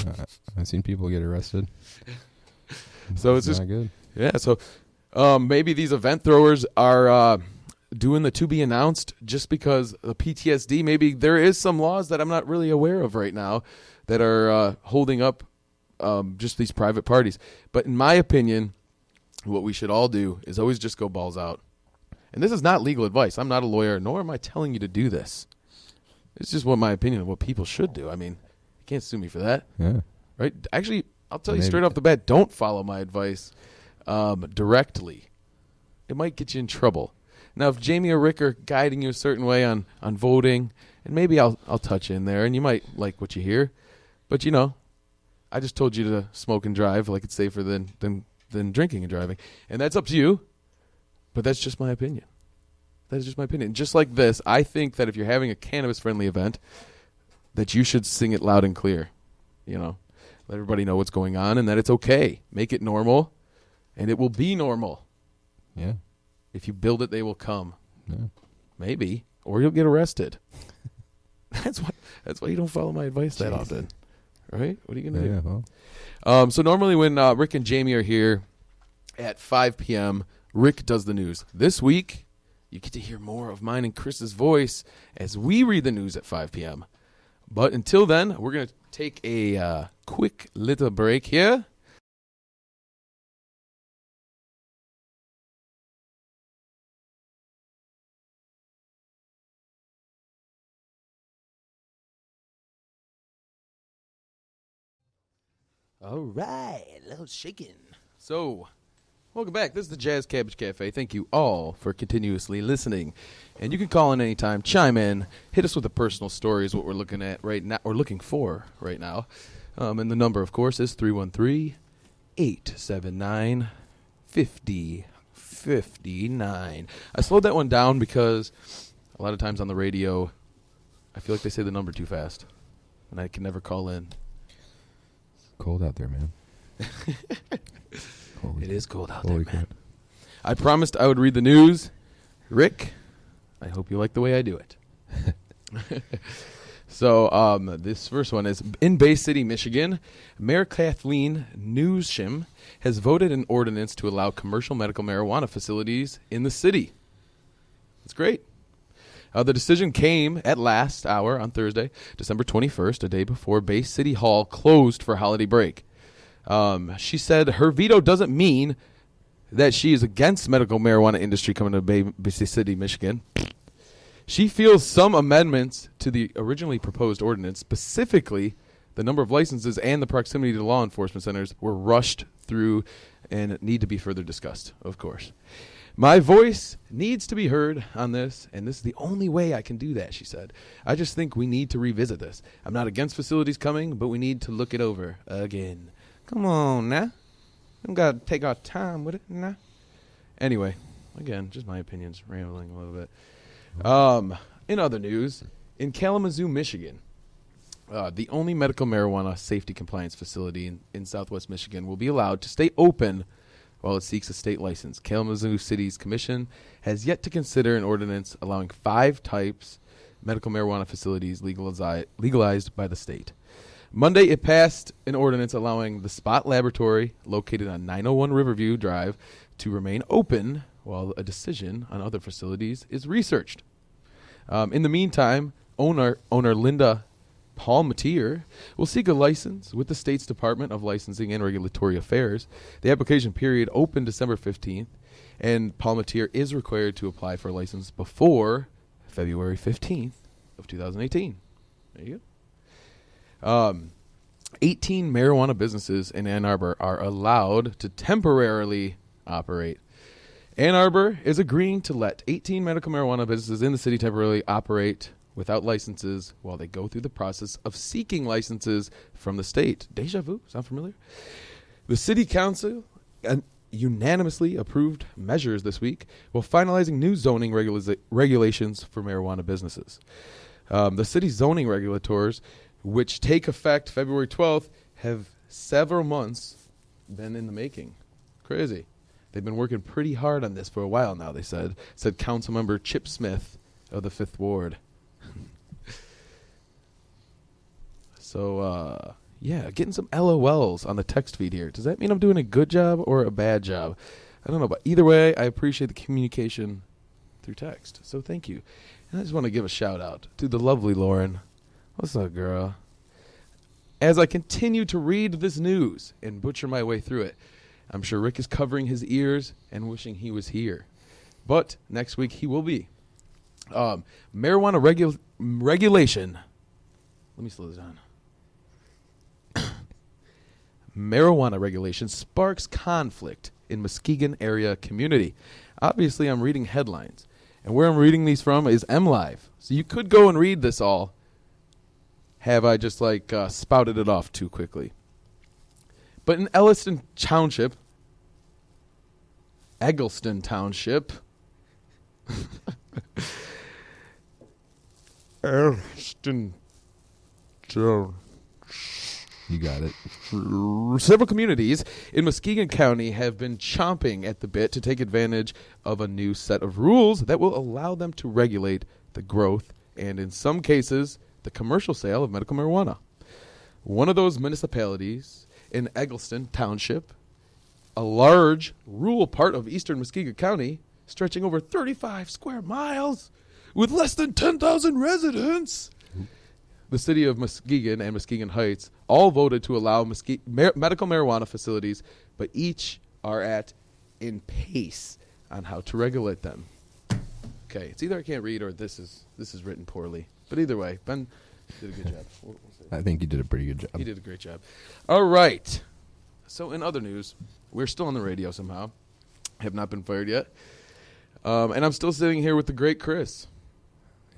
S3: I've seen people get arrested.
S2: So it's just
S3: not good.
S2: Yeah. So maybe these event throwers are doing the to be announced just because the PTSD. Maybe there is some laws that I'm not really aware of right now that are holding up just these private parties. But in my opinion, what we should all do is always just go balls out. And this is not legal advice. I'm not a lawyer, nor am I telling you to do this. It's just what my opinion of what people should do. I mean, you can't sue me for that.
S3: Yeah.
S2: Right? Actually, I'll tell you straight off the bat, don't follow my advice directly. It might get you in trouble. Now, if Jamie or Rick are guiding you a certain way on voting, and maybe I'll touch in there, and you might like what you hear. But, I just told you to smoke and drive like it's safer than drinking and driving. And that's up to you, but that's just my opinion. That is just my opinion. Just like this, I think that if you're having a cannabis-friendly event, that you should sing it loud and clear. Let everybody know what's going on and that it's okay. Make it normal, and it will be normal.
S3: Yeah.
S2: If you build it, they will come.
S3: Yeah.
S2: Maybe, or you'll get arrested. That's why you don't follow my advice that often. Right? What are you going to do?
S3: Well.
S2: So normally when Rick and Jamie are here at 5 p.m., Rick does the news. This week, you get to hear more of mine and Chris's voice as we read the news at 5 p.m. But until then, we're going to take a quick little break here. All right, a little shaking. So, welcome back. This is the Jazz Cabbage Cafe. Thank you all for continuously listening. And you can call in anytime, chime in, hit us with a personal story is what we're looking at right now, or looking for right now. And the number, of course, is 313-879-5059. I slowed that one down because a lot of times on the radio, I feel like they say the number too fast, and I can never call in.
S3: Cold out there, man.
S2: It is cold out there, man. Crap. I promised I would read the news. Rick, I hope you like the way I do it. So this first one is in Bay City, Michigan. Mayor Kathleen Newsham has voted an ordinance to allow commercial medical marijuana facilities in the city. That's great. The decision came at last hour on Thursday, December 21st, a day before Bay City Hall closed for holiday break. She said her veto doesn't mean that she is against medical marijuana industry coming to Bay City, Michigan. She feels some amendments to the originally proposed ordinance, specifically the number of licenses and the proximity to law enforcement centers, were rushed through and need to be further discussed, of course. My voice needs to be heard on this, and this is the only way I can do that, she said. I just think we need to revisit this. I'm not against facilities coming, but we need to look it over again. Come on, now. We got to take our time with it, now. Anyway, again, just my opinions, rambling a little bit. In other news, in Kalamazoo, Michigan, the only medical marijuana safety compliance facility in southwest Michigan will be allowed to stay open while it seeks a state license. Kalamazoo City's commission has yet to consider an ordinance allowing 5 types medical marijuana facilities legalized by the state. Monday, it passed an ordinance allowing the Spot Laboratory, located on 901 Riverview Drive, to remain open while a decision on other facilities is researched. In the meantime, owner Linda Palmatier will seek a license with the state's Department of Licensing and Regulatory Affairs. The application period opened December 15th, and Palmatier is required to apply for a license before February 15th of 2018. There you go. 18 marijuana businesses in Ann Arbor are allowed to temporarily operate. Ann Arbor is agreeing to let 18 medical marijuana businesses in the city temporarily operate without licenses while they go through the process of seeking licenses from the state. Deja vu? Sound familiar? The city council unanimously approved measures this week while finalizing new zoning regulations for marijuana businesses. The city zoning regulators, which take effect February 12th, have several months been in the making. Crazy. They've been working pretty hard on this for a while now, they said Councilmember Chip Smith of the 5th Ward. So, yeah, getting some LOLs on the text feed here. Does that mean I'm doing a good job or a bad job? I don't know, but either way, I appreciate the communication through text. So thank you. And I just want to give a shout out to the lovely Lauren. What's up, girl? As I continue to read this news and butcher my way through it, I'm sure Rick is covering his ears and wishing he was here. But next week he will be. Marijuana regulation. Let me slow this down. Marijuana regulation sparks conflict in Muskegon area community. Obviously, I'm reading headlines. And where I'm reading these from is MLive. So you could go and read this all. Have I just spouted it off too quickly? But in Eggleston Township,
S3: You got it.
S2: Several communities in Muskegon County have been chomping at the bit to take advantage of a new set of rules that will allow them to regulate the growth and, in some cases, the commercial sale of medical marijuana. One of those municipalities in Eggleston Township, a large rural part of eastern Muskegon County, stretching over 35 square miles with less than 10,000 residents. The city of Muskegon and Muskegon Heights all voted to allow medical marijuana facilities, but each are at impasse on how to regulate them. Okay, it's either I can't read or this is written poorly. But either way, Ben did a good job.
S3: I think you did a pretty good job.
S2: He did a great job. All right. So in other news, we're still on the radio somehow. Have not been fired yet. And I'm still sitting here with the great Chris.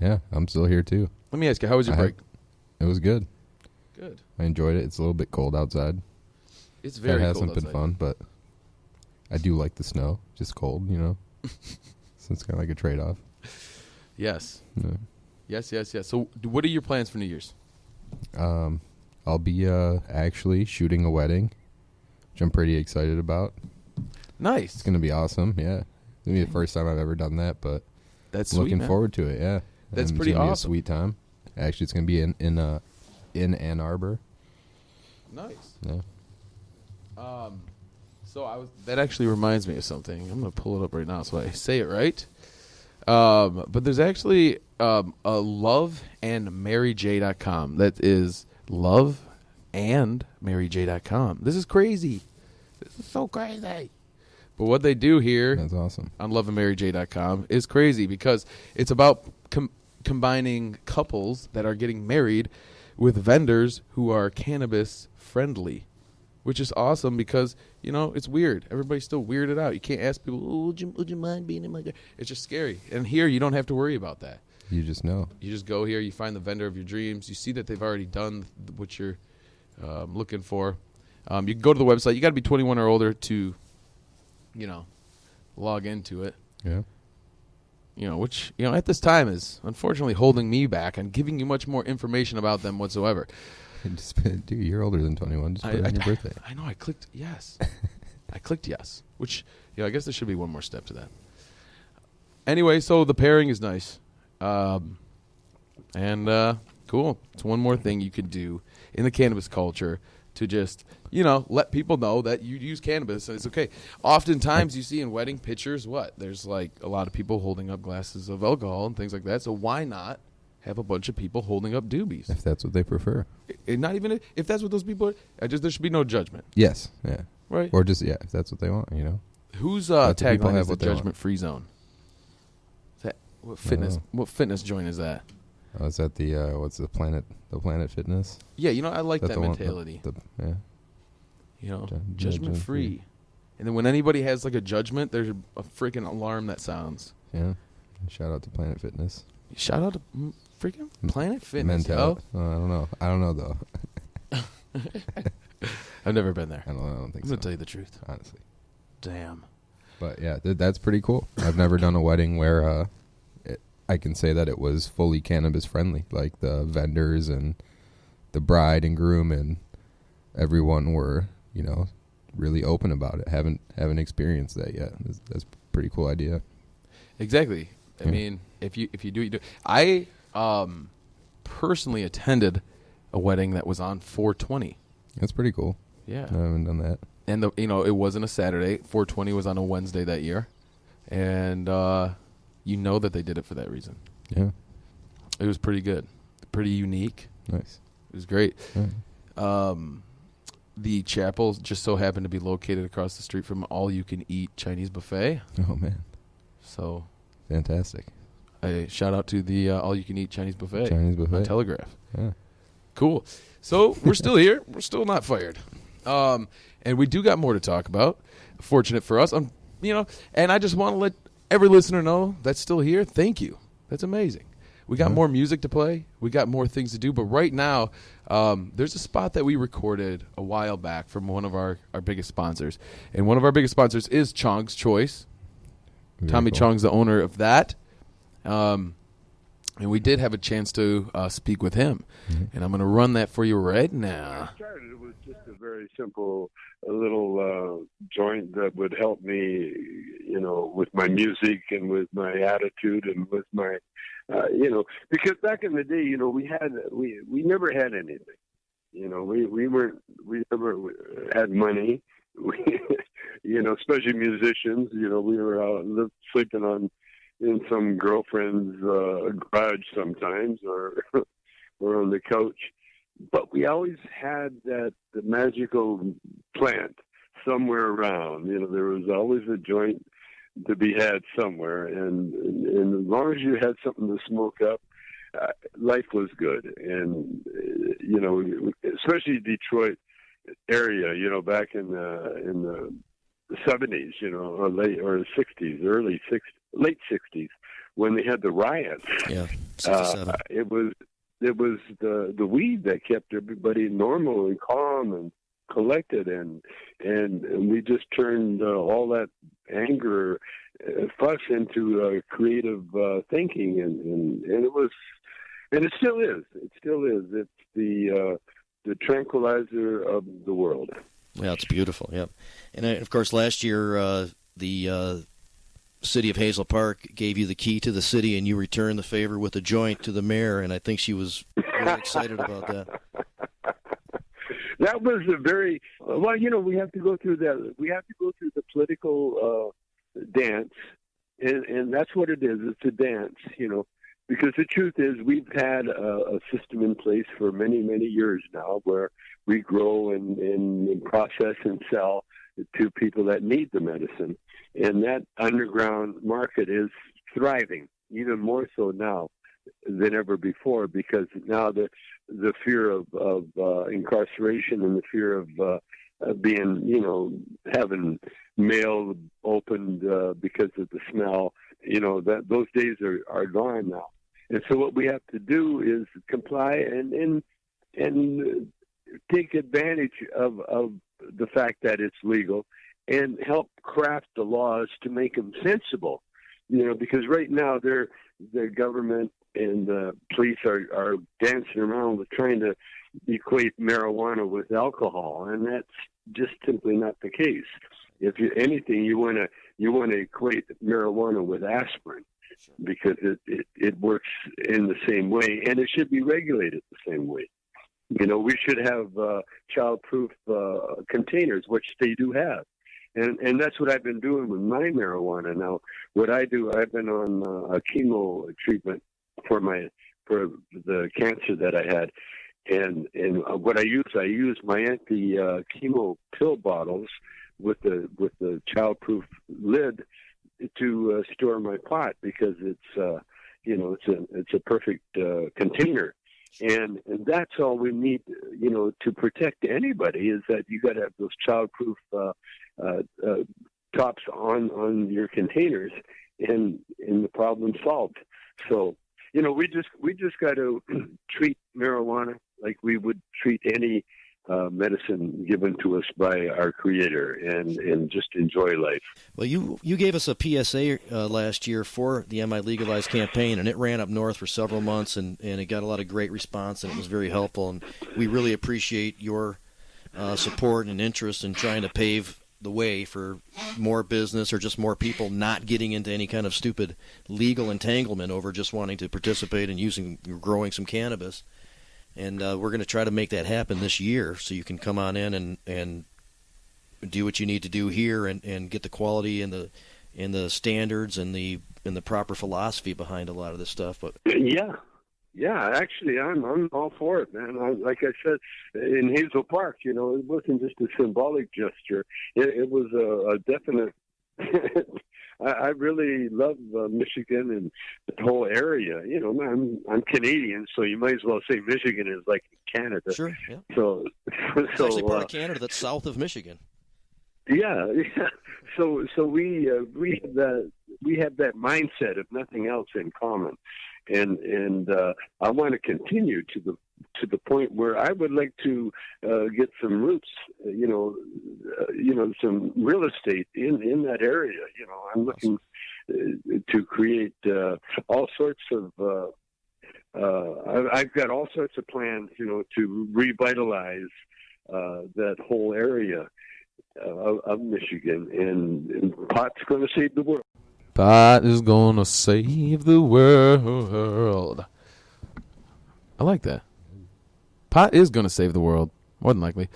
S3: Yeah, I'm still here too.
S2: Let me ask you, how was your break?
S3: It was good.
S2: Good.
S3: I enjoyed it. It's a little bit cold outside.
S2: It's very cold outside.
S3: It hasn't been fun, but I do like the snow. Just cold, So it's kind of like a trade-off.
S2: Yes.
S3: Yeah.
S2: Yes. So what are your plans for New Year's?
S3: I'll be actually shooting a wedding, which I'm pretty excited about.
S2: Nice.
S3: It's going to be awesome, yeah. It's going to be the first time I've ever done that, but
S2: that's sweet,
S3: looking
S2: man.
S3: forward to it, yeah.
S2: That's
S3: and
S2: pretty
S3: it's gonna
S2: awesome.
S3: Be a sweet time. Actually, it's going to be in Ann Arbor.
S2: Nice.
S3: Yeah.
S2: That actually reminds me of something. I'm going to pull it up right now so I say it right. But there's actually a loveandmaryj.com. That is loveandmaryj.com. This is crazy. This is so crazy. But what they do here
S3: That's awesome.
S2: on loveandmaryj.com is crazy because it's about combining couples that are getting married with vendors who are cannabis friendly, which is awesome because, it's weird. Everybody's still weirded out. You can't ask people, would you mind being in my car? It's just scary. And here, you don't have to worry about that.
S3: You just know.
S2: You just go here. You find the vendor of your dreams. You see that they've already done what you're looking for. You can go to the website. You got to be 21 or older to, log into it.
S3: Yeah.
S2: Which, at this time is unfortunately holding me back and giving you much more information about them whatsoever.
S3: Dude, you're older than 21. Just put it on your birthday.
S2: I know. I clicked yes. I clicked yes, which, I guess there should be one more step to that. Anyway, so the pairing is nice. And cool. It's one more thing you can do in the cannabis culture to just, let people know that you use cannabis and it's okay. Oftentimes you see in wedding pictures, there's like a lot of people holding up glasses of alcohol and things like that. So why not have a bunch of people holding up doobies?
S3: If that's what they prefer.
S2: Not even if that's what those people are. There should be no judgment.
S3: Yes. Yeah.
S2: Right.
S3: Or just, if that's what they want,
S2: Whose
S3: Let the people
S2: tagline
S3: have
S2: is the
S3: what they want.
S2: judgment-free zone? What fitness? What fitness joint is that?
S3: Oh, is that the, what's the Planet Fitness?
S2: Yeah, I like
S3: That
S2: that
S3: the one-
S2: mentality.
S3: Yeah.
S2: Judgment-free.
S3: Judgment-free.
S2: And then when anybody has like a judgment, there's a freaking alarm that sounds.
S3: Yeah. Shout out to Planet Fitness.
S2: Shout out to freaking Planet Fitness, yo.
S3: I don't know though.
S2: I've never been there.
S3: I don't think
S2: I'm
S3: so.
S2: gonna tell you the truth.
S3: Honestly.
S2: Damn.
S3: But yeah, that's pretty cool. I've never done a wedding where I can say that it was fully cannabis friendly. Like the vendors and the bride and groom and everyone were, really open about it. Haven't experienced that yet. That's a pretty cool idea.
S2: Exactly. I mean, if you do it, you do. I personally attended a wedding that was on 420.
S3: That's pretty cool.
S2: Yeah.
S3: I haven't done that.
S2: And it wasn't a Saturday. 420 was on a Wednesday that year, and that they did it for that reason.
S3: Yeah.
S2: It was pretty good, pretty unique.
S3: Nice.
S2: It was great.
S3: Yeah.
S2: The chapel just so happened to be located across the street from all-you-can-eat Chinese buffet.
S3: Oh man.
S2: So,
S3: Fantastic.
S2: a shout out to the all-you-can-eat Chinese buffet.
S3: Chinese buffet.
S2: On Telegraph.
S3: Yeah.
S2: Cool. So we're still here. We're still not fired. And we do got more to talk about. Fortunate for us, and I just want to let every listener know that's still here. Thank you. That's amazing. We got more music to play. We got more things to do. But right now, there's a spot that we recorded a while back from one of our biggest sponsors. And one of our biggest sponsors is Chong's Choice.
S3: Very
S2: Tommy
S3: cool.
S2: Chong's the owner of that. And we did have a chance to speak with him. Mm-hmm. And I'm going to run that for you right now.
S7: It was just a very simple little joint that would help me, with my music and with my attitude and with my, because back in the day, we never had anything. We never had money. Especially musicians, we were out sleeping in some girlfriend's garage sometimes or on the couch. But we always had the magical plant somewhere around. There was always a joint to be had somewhere. And as long as you had something to smoke up, life was good. And, especially Detroit area, back in the 70s, or the 60s, late 60s, when they had the riots.
S4: Yeah, 67.
S7: It was the weed that kept everybody normal and calm and collected, and we just turned all that anger, fuss into creative thinking, and it was, and it still is. It still is. It's the tranquilizer of the world.
S4: Yeah, it's beautiful. Yep, and of course, last year the City of Hazel Park gave you the key to the city, and you returned the favor with a joint to the mayor, and I think she was really excited about that.
S7: That was a very well. We have to go through that. We have to go through the political dance, and that's what it is. It's a dance, because the truth is we've had a system in place for many, many years now, where we grow and process and sell to people that need the medicine. And that underground market is thriving, even more so now than ever before, because now the fear of incarceration and the fear of being, having mail opened because of the smell, that those days are gone now. And so what we have to do is comply and take advantage of the fact that it's legal, and help craft the laws to make them sensible, because right now the government and the police are dancing around with trying to equate marijuana with alcohol, and that's just simply not the case. If anything, you want to equate marijuana with aspirin, because it works in the same way, and it should be regulated the same way. We should have child-proof containers, which they do have. And that's what I've been doing with my marijuana now. What I do, I've been on a chemo treatment for the cancer that I had, and what I use my anti-chemo pill bottles with the child-proof lid to store my pot, because it's it's a perfect container. And that's all we need, to protect anybody, is that you got to have those childproof tops on your containers, and the problem solved. So, we just got to treat marijuana like we would treat any medicine given to us by our Creator, and just enjoy life.
S4: Well, you gave us a PSA last year for the MI Legalized campaign, and it ran up north for several months, and it got a lot of great response, and it was very helpful. And we really appreciate your support and interest in trying to pave the way for more business or just more people not getting into any kind of stupid legal entanglement over just wanting to participate in growing some cannabis. And we're going to try to make that happen this year, so you can come on in and do what you need to do here and get the quality and the standards and the proper philosophy behind a lot of this stuff. But
S7: yeah, actually, I'm all for it, man. Like I said, in Hazel Park, it wasn't just a symbolic gesture. It was a definite. I really love Michigan and the whole area. I'm Canadian, so you might as well say Michigan is like Canada.
S4: Sure. Yeah.
S7: So
S4: it's actually part of Canada that's south of Michigan.
S7: Yeah. So we have that mindset, if nothing else, in common, and I want to continue to the point where I would like to get some roots, some real estate in that area. I'm looking to create all sorts of. I've got all sorts of plans, to revitalize that whole area of Michigan, and pot's going to save the world.
S2: Pot is going to save the world. I like that. Pot is going to save the world, more than likely.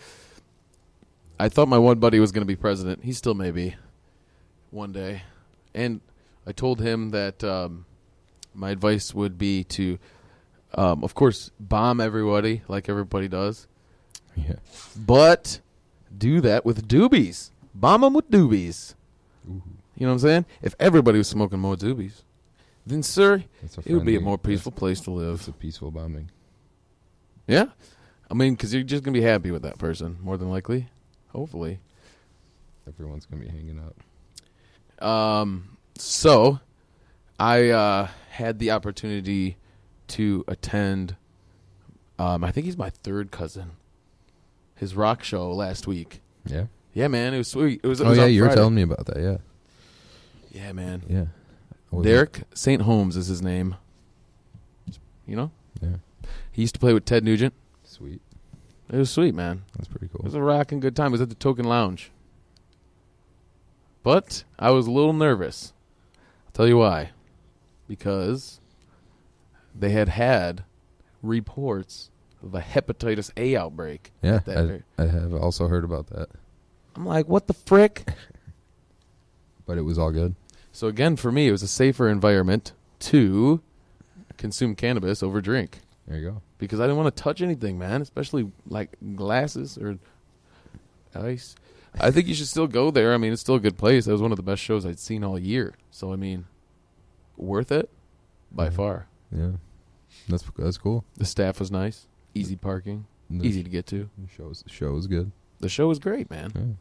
S2: I thought my one buddy was going to be president. He still may be one day. And I told him that my advice would be to, of course, bomb everybody like everybody does.
S3: Yeah.
S2: But do that with doobies. Bomb them with doobies.
S3: Ooh.
S2: You know what I'm saying? If everybody was smoking more doobies, then, sir, it would be a more peaceful place to live.
S3: It's a peaceful bombing.
S2: Yeah. I mean, because you're just going to be happy with that person, more than likely. Hopefully.
S3: Everyone's going to be hanging out.
S2: So, I had the opportunity to attend, I think he's my third cousin, his rock show last week.
S3: Yeah?
S2: Yeah, man. It was sweet. It was
S3: you
S2: on
S3: were
S2: Friday.
S3: telling me about that, yeah.
S2: Yeah, man.
S3: Yeah.
S2: Derek St. Holmes is his name. You know?
S3: Yeah.
S2: He used to play with Ted Nugent.
S3: Sweet.
S2: It was sweet, man.
S3: That's pretty cool.
S2: It was a rocking good time. It was at the Token Lounge. But I was a little nervous. I'll tell you why. Because they had reports of a hepatitis A outbreak.
S3: Yeah,
S2: I
S3: I have also heard about that.
S2: I'm like, what the frick?
S3: But it was all good.
S2: So again, for me, it was a safer environment to consume cannabis over drink.
S3: There you go.
S2: Because I didn't want to touch anything, man, especially like glasses or ice. I think you should still go there. I mean, it's still a good place. That was one of the best shows I'd seen all year. So, I mean, worth it by far.
S3: Yeah. That's cool.
S2: The staff was nice. Easy parking. Easy to get to.
S3: The show was good.
S2: The show was great, man.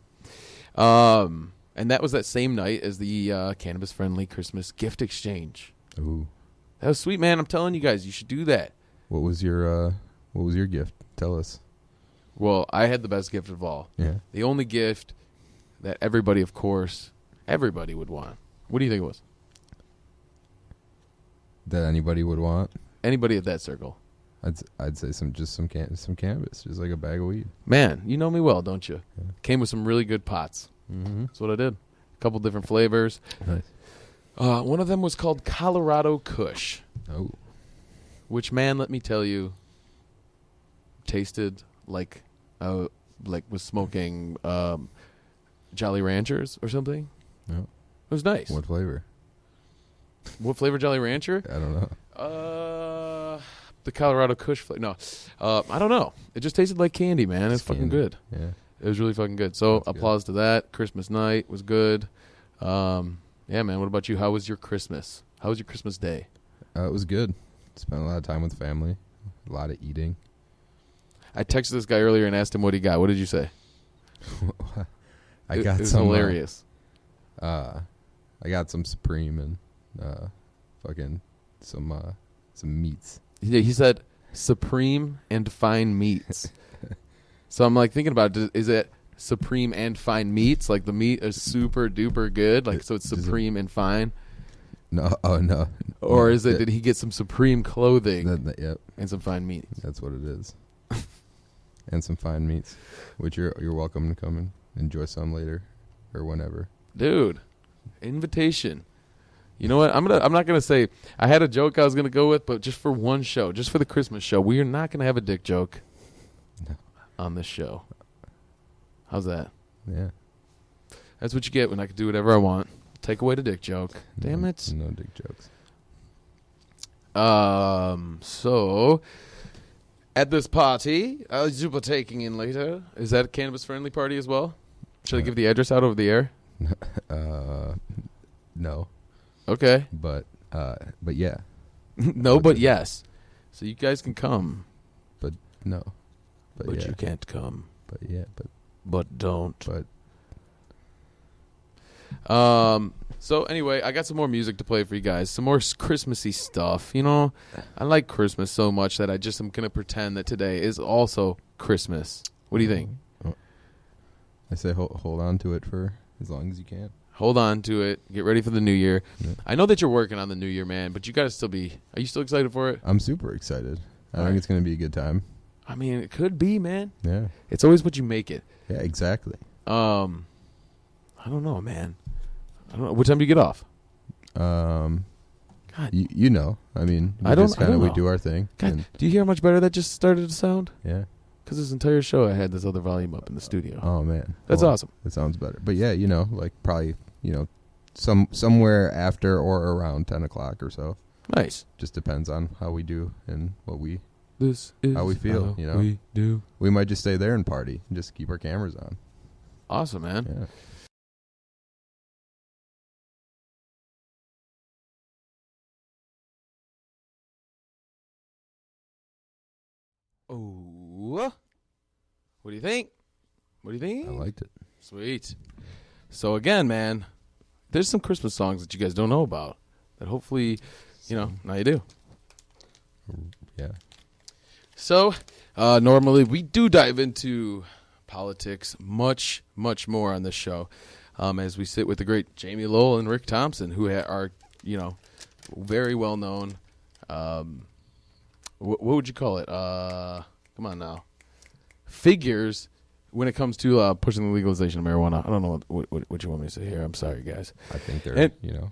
S2: Yeah. And that was that same night as the cannabis-friendly Christmas gift exchange.
S3: Ooh.
S2: That was sweet, man. I'm telling you guys, you should do that.
S3: What was your gift? Tell us.
S2: Well, I had the best gift of all.
S3: Yeah.
S2: The only gift that everybody, of course, everybody would want. What do you think it was?
S3: That anybody would want?
S2: Anybody at that circle.
S3: I'd say some cannabis, just like a bag of weed.
S2: Man, you know me well, don't you?
S3: Yeah.
S2: Came with some really good pots.
S3: Mm-hmm.
S2: That's what I did. A couple different flavors.
S3: Nice.
S2: One of them was called Colorado Kush.
S3: Oh.
S2: Which, man, let me tell you, tasted like was smoking Jolly Ranchers or something.
S3: Yeah.
S2: It was nice.
S3: What flavor?
S2: What flavor Jolly Rancher?
S3: I don't know.
S2: The Colorado Kush flavor. No, I don't know. It just tasted like candy, man. It's fucking good.
S3: Yeah.
S2: It was really fucking good. So
S3: That's
S2: applause to that. Christmas night was good. Yeah, man. What about you? How was your Christmas? How was your Christmas day?
S3: It was good. Spent a lot of time with family. A lot of eating.
S2: I texted this guy earlier and asked him what he got. What did you say?
S3: I got
S2: it was
S3: some
S2: hilarious.
S3: I got some Supreme and fucking some meats.
S2: He said Supreme and fine meats. So I'm like thinking about is it supreme and fine meats? Like the meat is super duper good, like so it's supreme and fine.
S3: No, no.
S2: Or
S3: no,
S2: is it? Did he get some supreme clothing
S3: Yep,
S2: and some fine meats?
S3: that's what it is. And some fine meats, which you're welcome to come and enjoy some later or whenever.
S2: Dude, invitation. You know what? I'm not gonna say I had a joke I was gonna go with, but just for one show, just for the Christmas show, we are not gonna have a dick joke on this show. How's that?
S3: Yeah.
S2: That's what you get when I can do whatever I want. Take away the dick joke. Damn it.
S3: No dick jokes.
S2: So at this party, I'll be partaking in later. Is that a cannabis friendly party as well? Should I give the address out over the air?
S3: No.
S2: Okay.
S3: But yeah.
S2: No, but yes. So you guys can come.
S3: But no.
S2: But
S3: yeah.
S2: you can't come.
S3: But yeah.
S2: But don't.
S3: But
S2: So anyway, I got some more music to play for you guys. Some more Christmassy stuff. You know, I like Christmas so much that I just am going to pretend that today is also Christmas. What do you think?
S3: I say hold on to it for as long as you can.
S2: Hold on to it. Get ready for the new year.
S3: Yeah.
S2: I know that you're working on the new year, man, but you got to still be. Are you still excited for it?
S3: I'm super excited. I
S2: All
S3: think
S2: right.
S3: it's going to be a good time.
S2: I mean, it could be, man.
S3: Yeah.
S2: It's always what you make it.
S3: Yeah, exactly.
S2: I don't know, man. I don't know. What time do you get off?
S3: God.
S2: God.
S3: You know. I mean,
S2: I don't
S3: we
S2: know.
S3: do our thing.
S2: God,
S3: And,
S2: do you hear how much better that just started to sound?
S3: yeah.
S2: Because this entire show, I had this other volume up in the studio.
S3: Oh man.
S2: That's
S3: Well,
S2: awesome.
S3: That sounds better. But yeah, you know, like probably, you know, somewhere after or around 10 o'clock or so.
S2: Nice.
S3: Just depends on how we do and
S2: This is
S3: how we feel,
S2: how
S3: you know.
S2: we do.
S3: We might just stay there and party and just keep our cameras on.
S2: Awesome, man.
S3: Yeah.
S2: Oh, what do you think? What do you think?
S3: I liked it.
S2: Sweet. So again, man, there's some Christmas songs that you guys don't know about that hopefully, you know, now you do.
S3: Yeah.
S2: So normally we do dive into politics much, much more on this show as we sit with the great Jamie Lowell and Rick Thompson, who are, you know, very well known. What would you call it? Come on now. Figures when it comes to pushing the legalization of marijuana. I don't know what you want me to say here. I'm sorry, guys.
S3: I think they're, you know,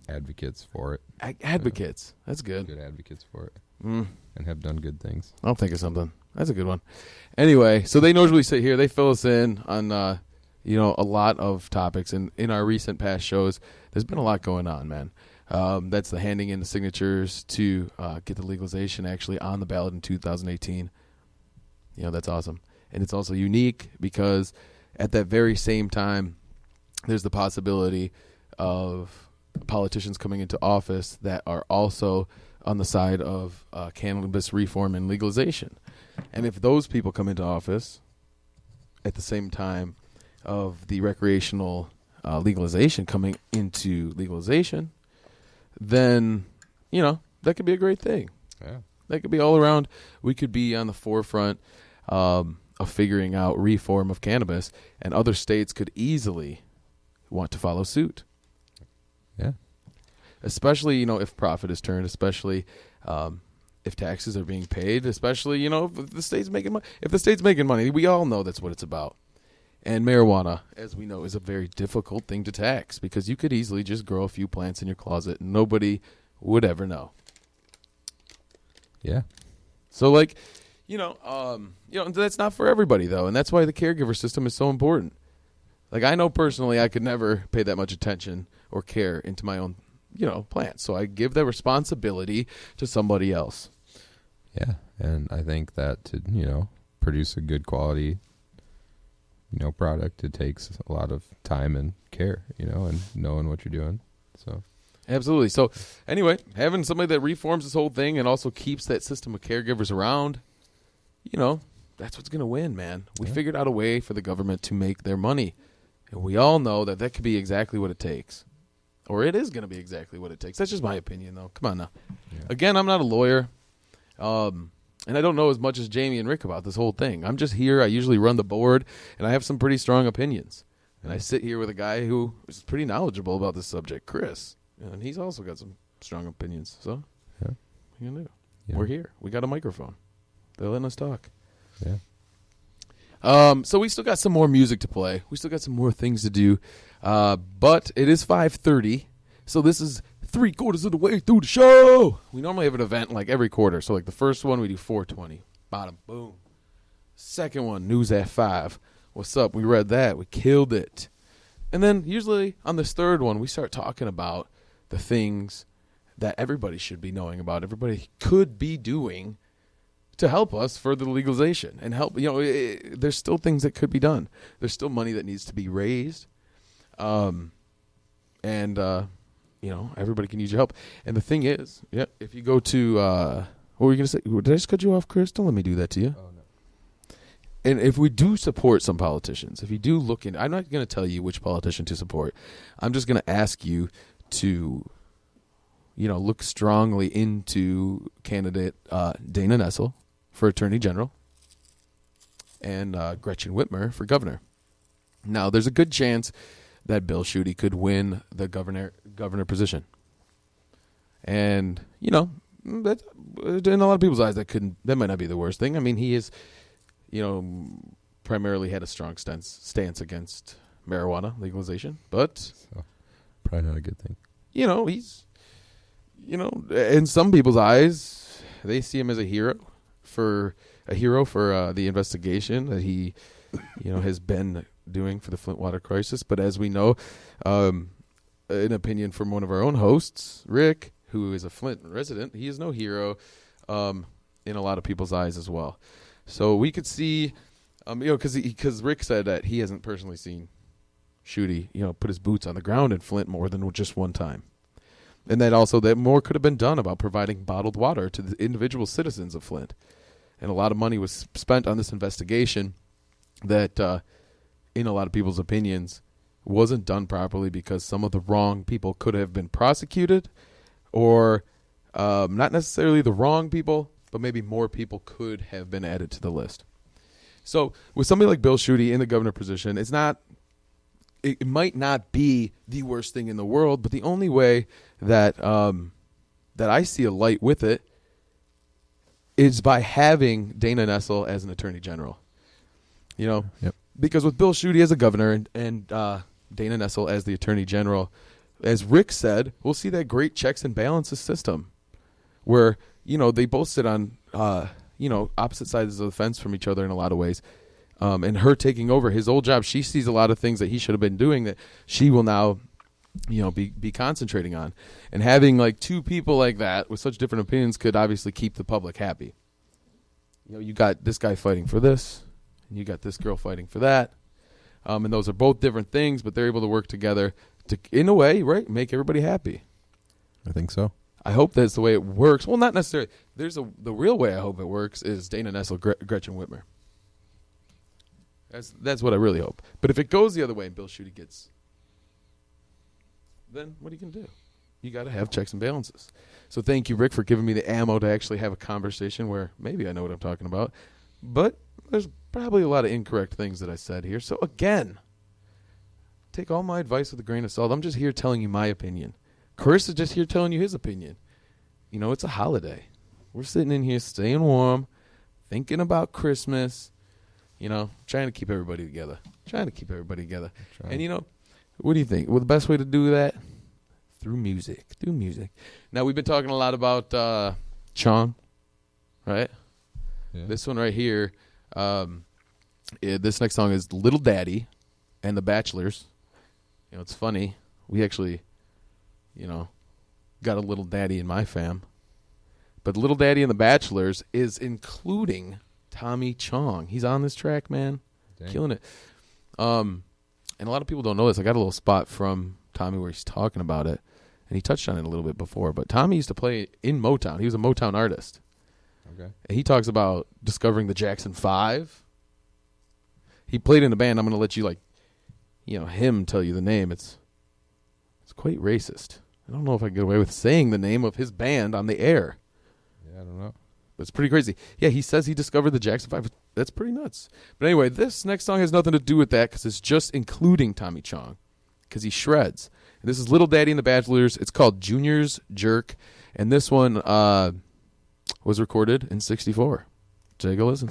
S3: advocates for it.
S2: Advocates. That's good.
S3: Good advocates for it.
S2: Mm.
S3: And have done good things.
S2: I'll think of something. That's a good one. Anyway, so they normally sit here. They fill us in on, you know, a lot of topics. And in our recent past shows, there's been a lot going on, man. That's the handing in the signatures to get the legalization actually on the ballot in 2018. You know, that's awesome. And it's also unique because at that very same time, there's the possibility of politicians coming into office that are also on the side of cannabis reform and legalization. And if those people come into office at the same time of the recreational legalization coming into legalization, then, you know, that could be a great thing.
S3: Yeah.
S2: That could be all around. We could be on the forefront of figuring out reform of cannabis, and other states could easily want to follow suit.
S3: Yeah.
S2: Especially, you know, if profit is turned, especially if taxes are being paid, especially, you know, if the state's making money. If the state's making money, we all know that's what it's about. And marijuana, as we know, is a very difficult thing to tax because you could easily just grow a few plants in your closet and nobody would ever know.
S3: Yeah.
S2: So, like, you know, that's not for everybody, though, and that's why the caregiver system is so important. Like, I know personally I could never pay that much attention or care into my own, you know, plants. So I give that responsibility to somebody else.
S3: Yeah. And I think that to, you know, produce a good quality, you know, product, it takes a lot of time and care, you know, and knowing what you're doing. So
S2: Absolutely. So anyway, having somebody that reforms this whole thing and also keeps that system of caregivers around, you know, that's what's going to win, man. We figured out a way for the government to make their money. And we all know that that could be exactly what it takes. Or it is going to be exactly what it takes. That's just my opinion, though. Come on now. Yeah. Again, I'm not a lawyer. And I don't know as much as Jamie and Rick about this whole thing. I'm just here. I usually run the board, and I have some pretty strong opinions. And I sit here with a guy who is pretty knowledgeable about this subject, Chris. And he's also got some strong opinions. So,
S3: Yeah.
S2: what are you going to do?
S3: Yeah.
S2: We're here. We got a microphone. They're letting us talk.
S3: Yeah.
S2: So we still got some more music to play. We still got some more things to do. But it is 5:30, so this is 3/4 of the way through the show. We normally have an event like every quarter. So like the first one, we do 4:20. Bottom, boom. Second one, news at 5. What's up? We read that. We killed it. And then usually on this third one, we start talking about the things that everybody should be knowing about, everybody could be doing to help us further the legalization and help. There's still things that could be done. There's still money that needs to be raised. Everybody can use your help. And the thing is, if you go to, what were you going to say? Did I just cut you off, Chris? Don't let me do that to you.
S3: Oh, no.
S2: And if we do support some politicians, if you do look in, I'm not going to tell you which politician to support. I'm just going to ask you to, look strongly into candidate Dana Nessel for Attorney General and Gretchen Whitmer for governor. Now, there's a good chance that Bill Schuette could win the governor position. And, that, in a lot of people's eyes, that might not be the worst thing. I mean, he is, primarily had a strong stance against marijuana legalization. But,
S3: So, probably not a good thing.
S2: he's, in some people's eyes, they see him as a hero for the investigation that he, has been doing for the Flint water crisis. But as we know, an opinion from one of our own hosts, Rick, who is a Flint resident, he is no hero in a lot of people's eyes as well. So we could see, because Rick said that he hasn't personally seen Schuette, put his boots on the ground in Flint more than just one time. And that more could have been done about providing bottled water to the individual citizens of Flint. And a lot of money was spent on this investigation that, in a lot of people's opinions, wasn't done properly because some of the wrong people could have been prosecuted, or not necessarily the wrong people, but maybe more people could have been added to the list. So with somebody like Bill Schuette in the governor position, it might not be the worst thing in the world, but the only way that I see a light with it is by having Dana Nessel as an attorney general.
S3: Yep.
S2: Because with Bill Schuette as a governor and Dana Nessel as the attorney general, as Rick said, we'll see that great checks and balances system where, they both sit on, opposite sides of the fence from each other in a lot of ways. And her taking over his old job, she sees a lot of things that he should have been doing that she will now, be concentrating on. And having like two people like that with such different opinions could obviously keep the public happy. You got this guy fighting for this, and you got this girl fighting for that. And those are both different things, but they're able to work together to, in a way, right, make everybody happy.
S3: I think so.
S2: I hope that's the way it works. Well, not necessarily. The real way I hope it works is Dana Nessel, Gretchen Whitmer. That's what I really hope. But if it goes the other way and Bill Schuette gets, then what are you going to do? You got to have checks and balances. So thank you, Rick, for giving me the ammo to actually have a conversation where maybe I know what I'm talking about. But there's probably a lot of incorrect things that I said here. So again, take all my advice with a grain of salt. I'm just here telling you my opinion. Chris is just here telling you his opinion. It's a holiday. We're sitting in here staying warm, thinking about Christmas, trying to keep everybody together. And, what do you think? Well, the best way to do that? Through music. Now, we've been talking a lot about Chong, right?
S3: Yeah.
S2: This one right here, this next song is Little Daddy and the Bachelors. It's funny. We actually, got a Little Daddy in my fam. But Little Daddy and the Bachelors is including Tommy Chong. He's on this track, man.
S3: Dang.
S2: Killing it. And a lot of people don't know this. I got a little spot from Tommy where he's talking about it. And he touched on it a little bit before. But Tommy used to play in Motown. He was a Motown artist.
S3: Okay.
S2: And he talks about discovering the Jackson 5. He played in a band. I'm going to let you, him tell you the name. It's quite racist. I don't know if I can get away with saying the name of his band on the air.
S3: Yeah, I don't know.
S2: It's pretty crazy. Yeah, he says he discovered the Jackson 5. That's pretty nuts. But anyway, this next song has nothing to do with that because it's just including Tommy Chong because he shreds. And this is Little Daddy and the Bachelors. It's called Junior's Jerk. And this one was recorded in 64. Take a listen.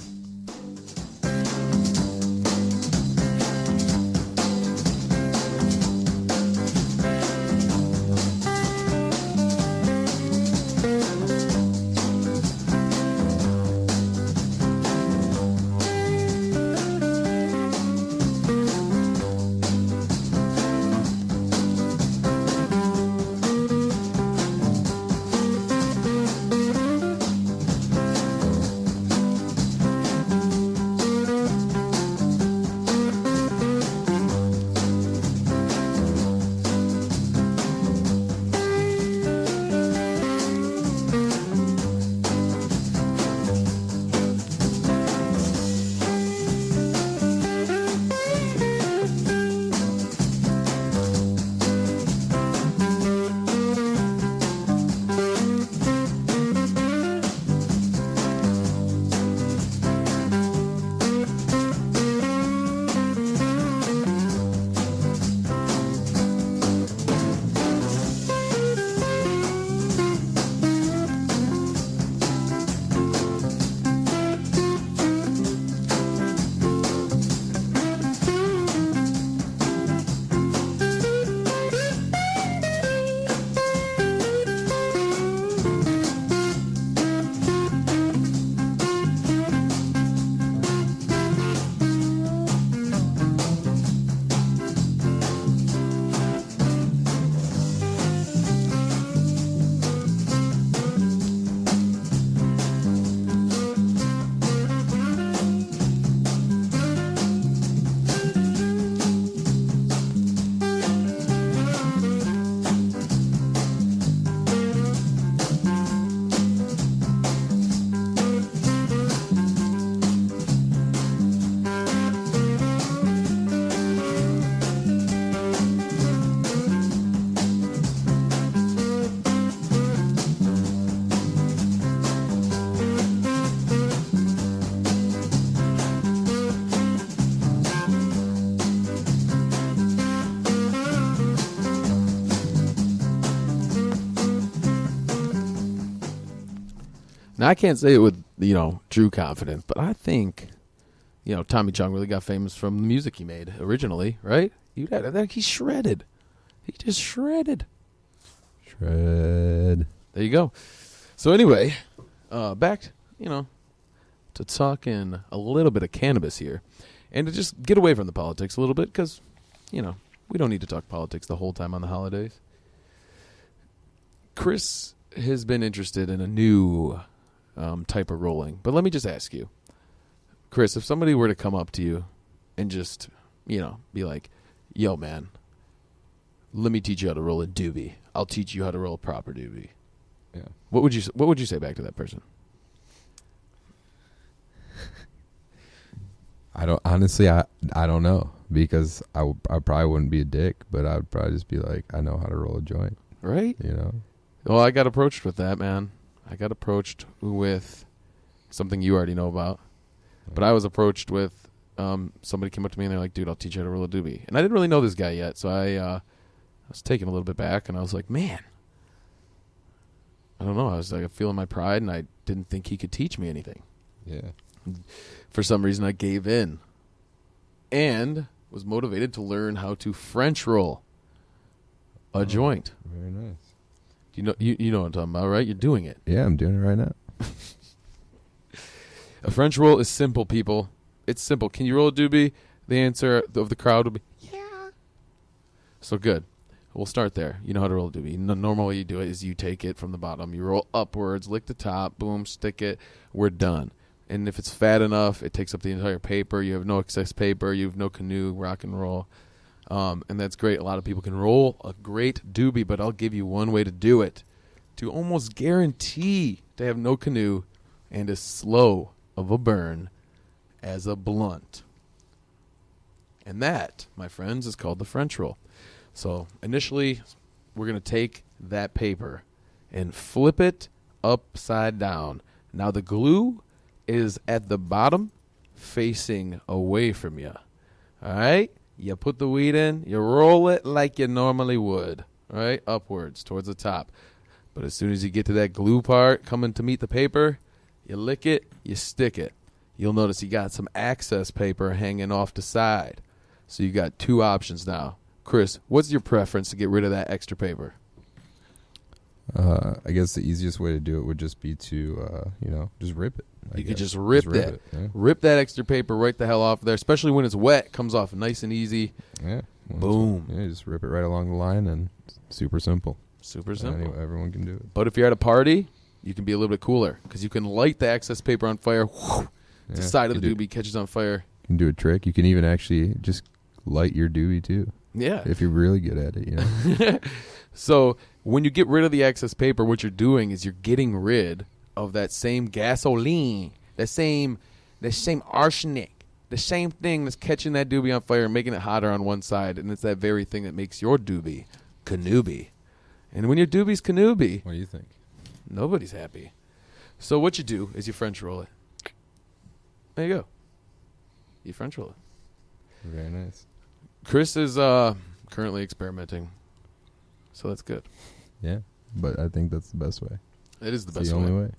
S2: Now, I can't say it with, true confidence, but I think, Tommy Chong really got famous from the music he made originally, right? He shredded. He just shredded.
S3: Shred.
S2: There you go. So anyway, back, to talking a little bit of cannabis here. And to just get away from the politics a little bit because, we don't need to talk politics the whole time on the holidays. Chris has been interested in a new type of rolling. But let me just ask you, Chris, if somebody were to come up to you and just, be like, yo, man, let me teach you how to roll a doobie. I'll teach you how to roll a proper doobie.
S3: Yeah.
S2: What would you say back to that person?
S3: I don't know because I probably wouldn't be a dick, but I would probably just be like, I know how to roll a joint.
S2: Right? Well, I got approached with that, man. I got approached with something you already know about. But I was approached with somebody came up to me and they're like, dude, I'll teach you how to roll a doobie. And I didn't really know this guy yet, so I was taken a little bit back, and I was like, man, I don't know. I was like feeling my pride, and I didn't think he could teach me anything.
S3: Yeah.
S2: For some reason, I gave in and was motivated to learn how to French roll a joint.
S3: Very nice.
S2: You know what I'm talking about, right? You're doing it.
S3: Yeah, I'm doing it right now.
S2: A French roll is simple, people. It's simple. Can you roll a doobie? The answer of the crowd will be, yeah. So good. We'll start there. You know how to roll a doobie. The normal way you do it is you take it from the bottom. You roll upwards, lick the top, boom, stick it. We're done. And if it's fat enough, it takes up the entire paper. You have no excess paper. You have no canoe, rock and roll. And that's great. A lot of people can roll a great doobie, but I'll give you one way to do it. To almost guarantee to have no canoe and as slow of a burn as a blunt. And that, my friends, is called the French roll. So initially, we're going to take that paper and flip it upside down. Now the glue is at the bottom facing away from you. All right? You put the weed in, you roll it like you normally would, all right, upwards towards the top. But as soon as you get to that glue part coming to meet the paper, you lick it, you stick it. You'll notice you got some access paper hanging off the side. So you got two options now. Chris, what's your preference to get rid of that extra paper?
S3: I guess the easiest way to do it would just be to, just rip it.
S2: You could just rip that.
S3: It, yeah.
S2: Rip that extra paper right the hell off there, especially when it's wet. It comes off nice and easy.
S3: Yeah.
S2: Boom.
S3: Yeah, just rip it right along the line, and it's super simple.
S2: Super simple.
S3: Everyone can do it.
S2: But if you're at a party, you can be a little bit cooler because you can light the excess paper on fire. The side of the doobie catches on fire.
S3: You can do a trick. You can even actually just light your doobie, too.
S2: Yeah.
S3: If you're really good at it,
S2: So when you get rid of the excess paper, what you're doing is you're getting rid of that same gasoline, the same arsenic, the same thing that's catching that doobie on fire and making it hotter on one side, and it's that very thing that makes your doobie canooby. And when your doobie's canooby,
S3: what do you think?
S2: Nobody's happy. So what you do is you French roll it. There you go. You French roll it.
S3: Very nice.
S2: Chris is currently experimenting, so that's good.
S3: Yeah, but I think that's the best way.
S2: It is the
S3: It's
S2: best
S3: the only way.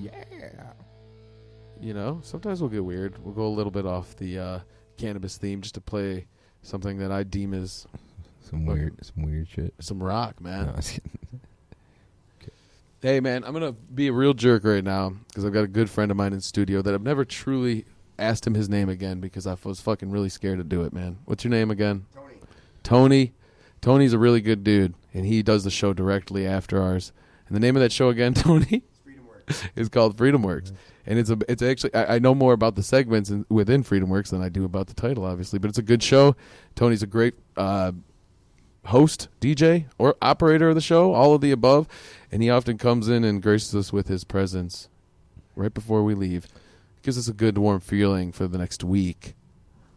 S2: Yeah. You know, sometimes we'll get weird. We'll go a little bit off the cannabis theme just to play something that I deem as
S3: some weird shit.
S2: Some rock, man.
S3: No, I was kidding.
S2: Hey, man, I'm going to be a real jerk right now because I've got a good friend of mine in studio that I've never truly asked him his name again because I was fucking really scared to do it, man. What's your name again? Tony. Tony's a really good dude, and he does the show directly after ours. And the name of that show again, Tony? It's called Freedom Works. And it's actually, I know more about the segments within Freedom Works than I do about the title, obviously. But it's a good show. Tony's a great host, DJ, or operator of the show, all of the above. And he often comes in and graces us with his presence right before we leave. Gives us a good, warm feeling for the next week.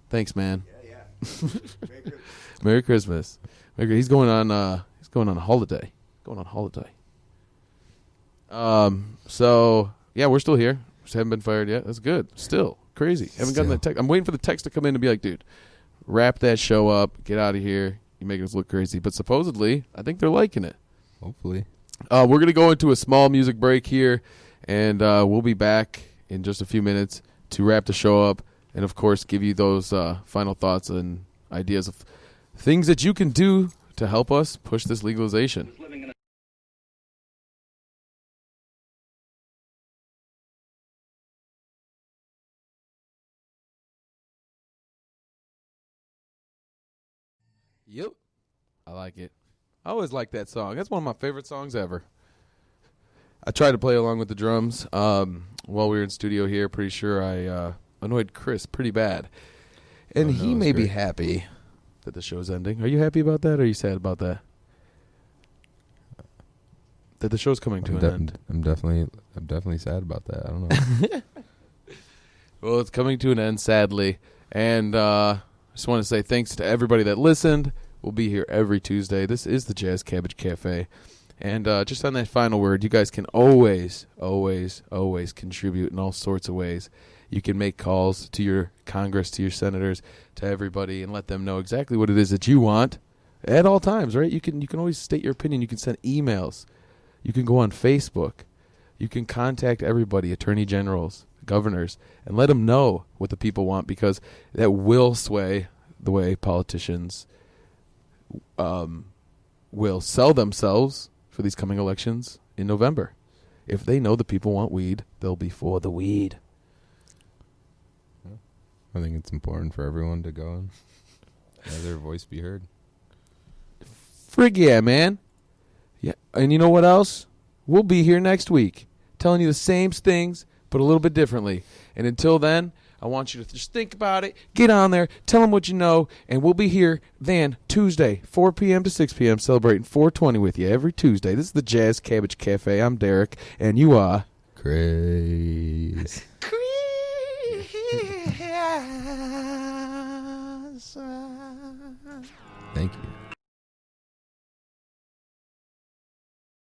S2: Thanks, man.
S4: Yeah.
S2: Merry Christmas. He's going on holiday. So yeah, we're still here. Just haven't been fired yet. That's good. Still crazy. Haven't gotten that text. I'm waiting for the text to come in and be like, dude, wrap that show up. Get out of here. You're making us look crazy. But supposedly, I think they're liking it.
S3: Hopefully.
S2: We're going to go into a small music break here, and we'll be back in just a few minutes to wrap the show up and, of course, give you those final thoughts and ideas of things that you can do to help us push this legalization. Yep. I like it. I always like that song. That's one of my favorite songs ever. I tried to play along with the drums while we were in studio here. Pretty sure I annoyed Chris pretty bad. And he may be happy that the show's ending. Are you happy about that, or are you sad about that? That the show's coming to an end.
S3: I'm definitely sad about that. I don't know.
S2: Well, it's coming to an end, sadly. And I just want to say thanks to everybody that listened. We'll be here every Tuesday. This is the Jazz Cabbage Cafe. And just on that final word, you guys can always, always, always contribute in all sorts of ways. You can make calls to your Congress, to your senators, to everybody, and let them know exactly what it is that you want at all times, right? You can always state your opinion. You can send emails. You can go on Facebook. You can contact everybody, attorney generals, governors, and let them know what the people want, because that will sway the way politicians will sell themselves for these coming elections in November. If they know the people want weed, they'll be for the weed.
S3: I think it's important for everyone to go and have their voice be heard.
S2: Frig yeah, man. Yeah, and you know what else? We'll be here next week telling you the same things, but a little bit differently. And until then, I want you to just think about it, get on there, tell them what you know, and we'll be here then Tuesday, 4 p.m. to 6 p.m., celebrating 420 with you every Tuesday. This is the Jazz Cabbage Cafe. I'm Derek, and you are...
S3: craze. Thank you.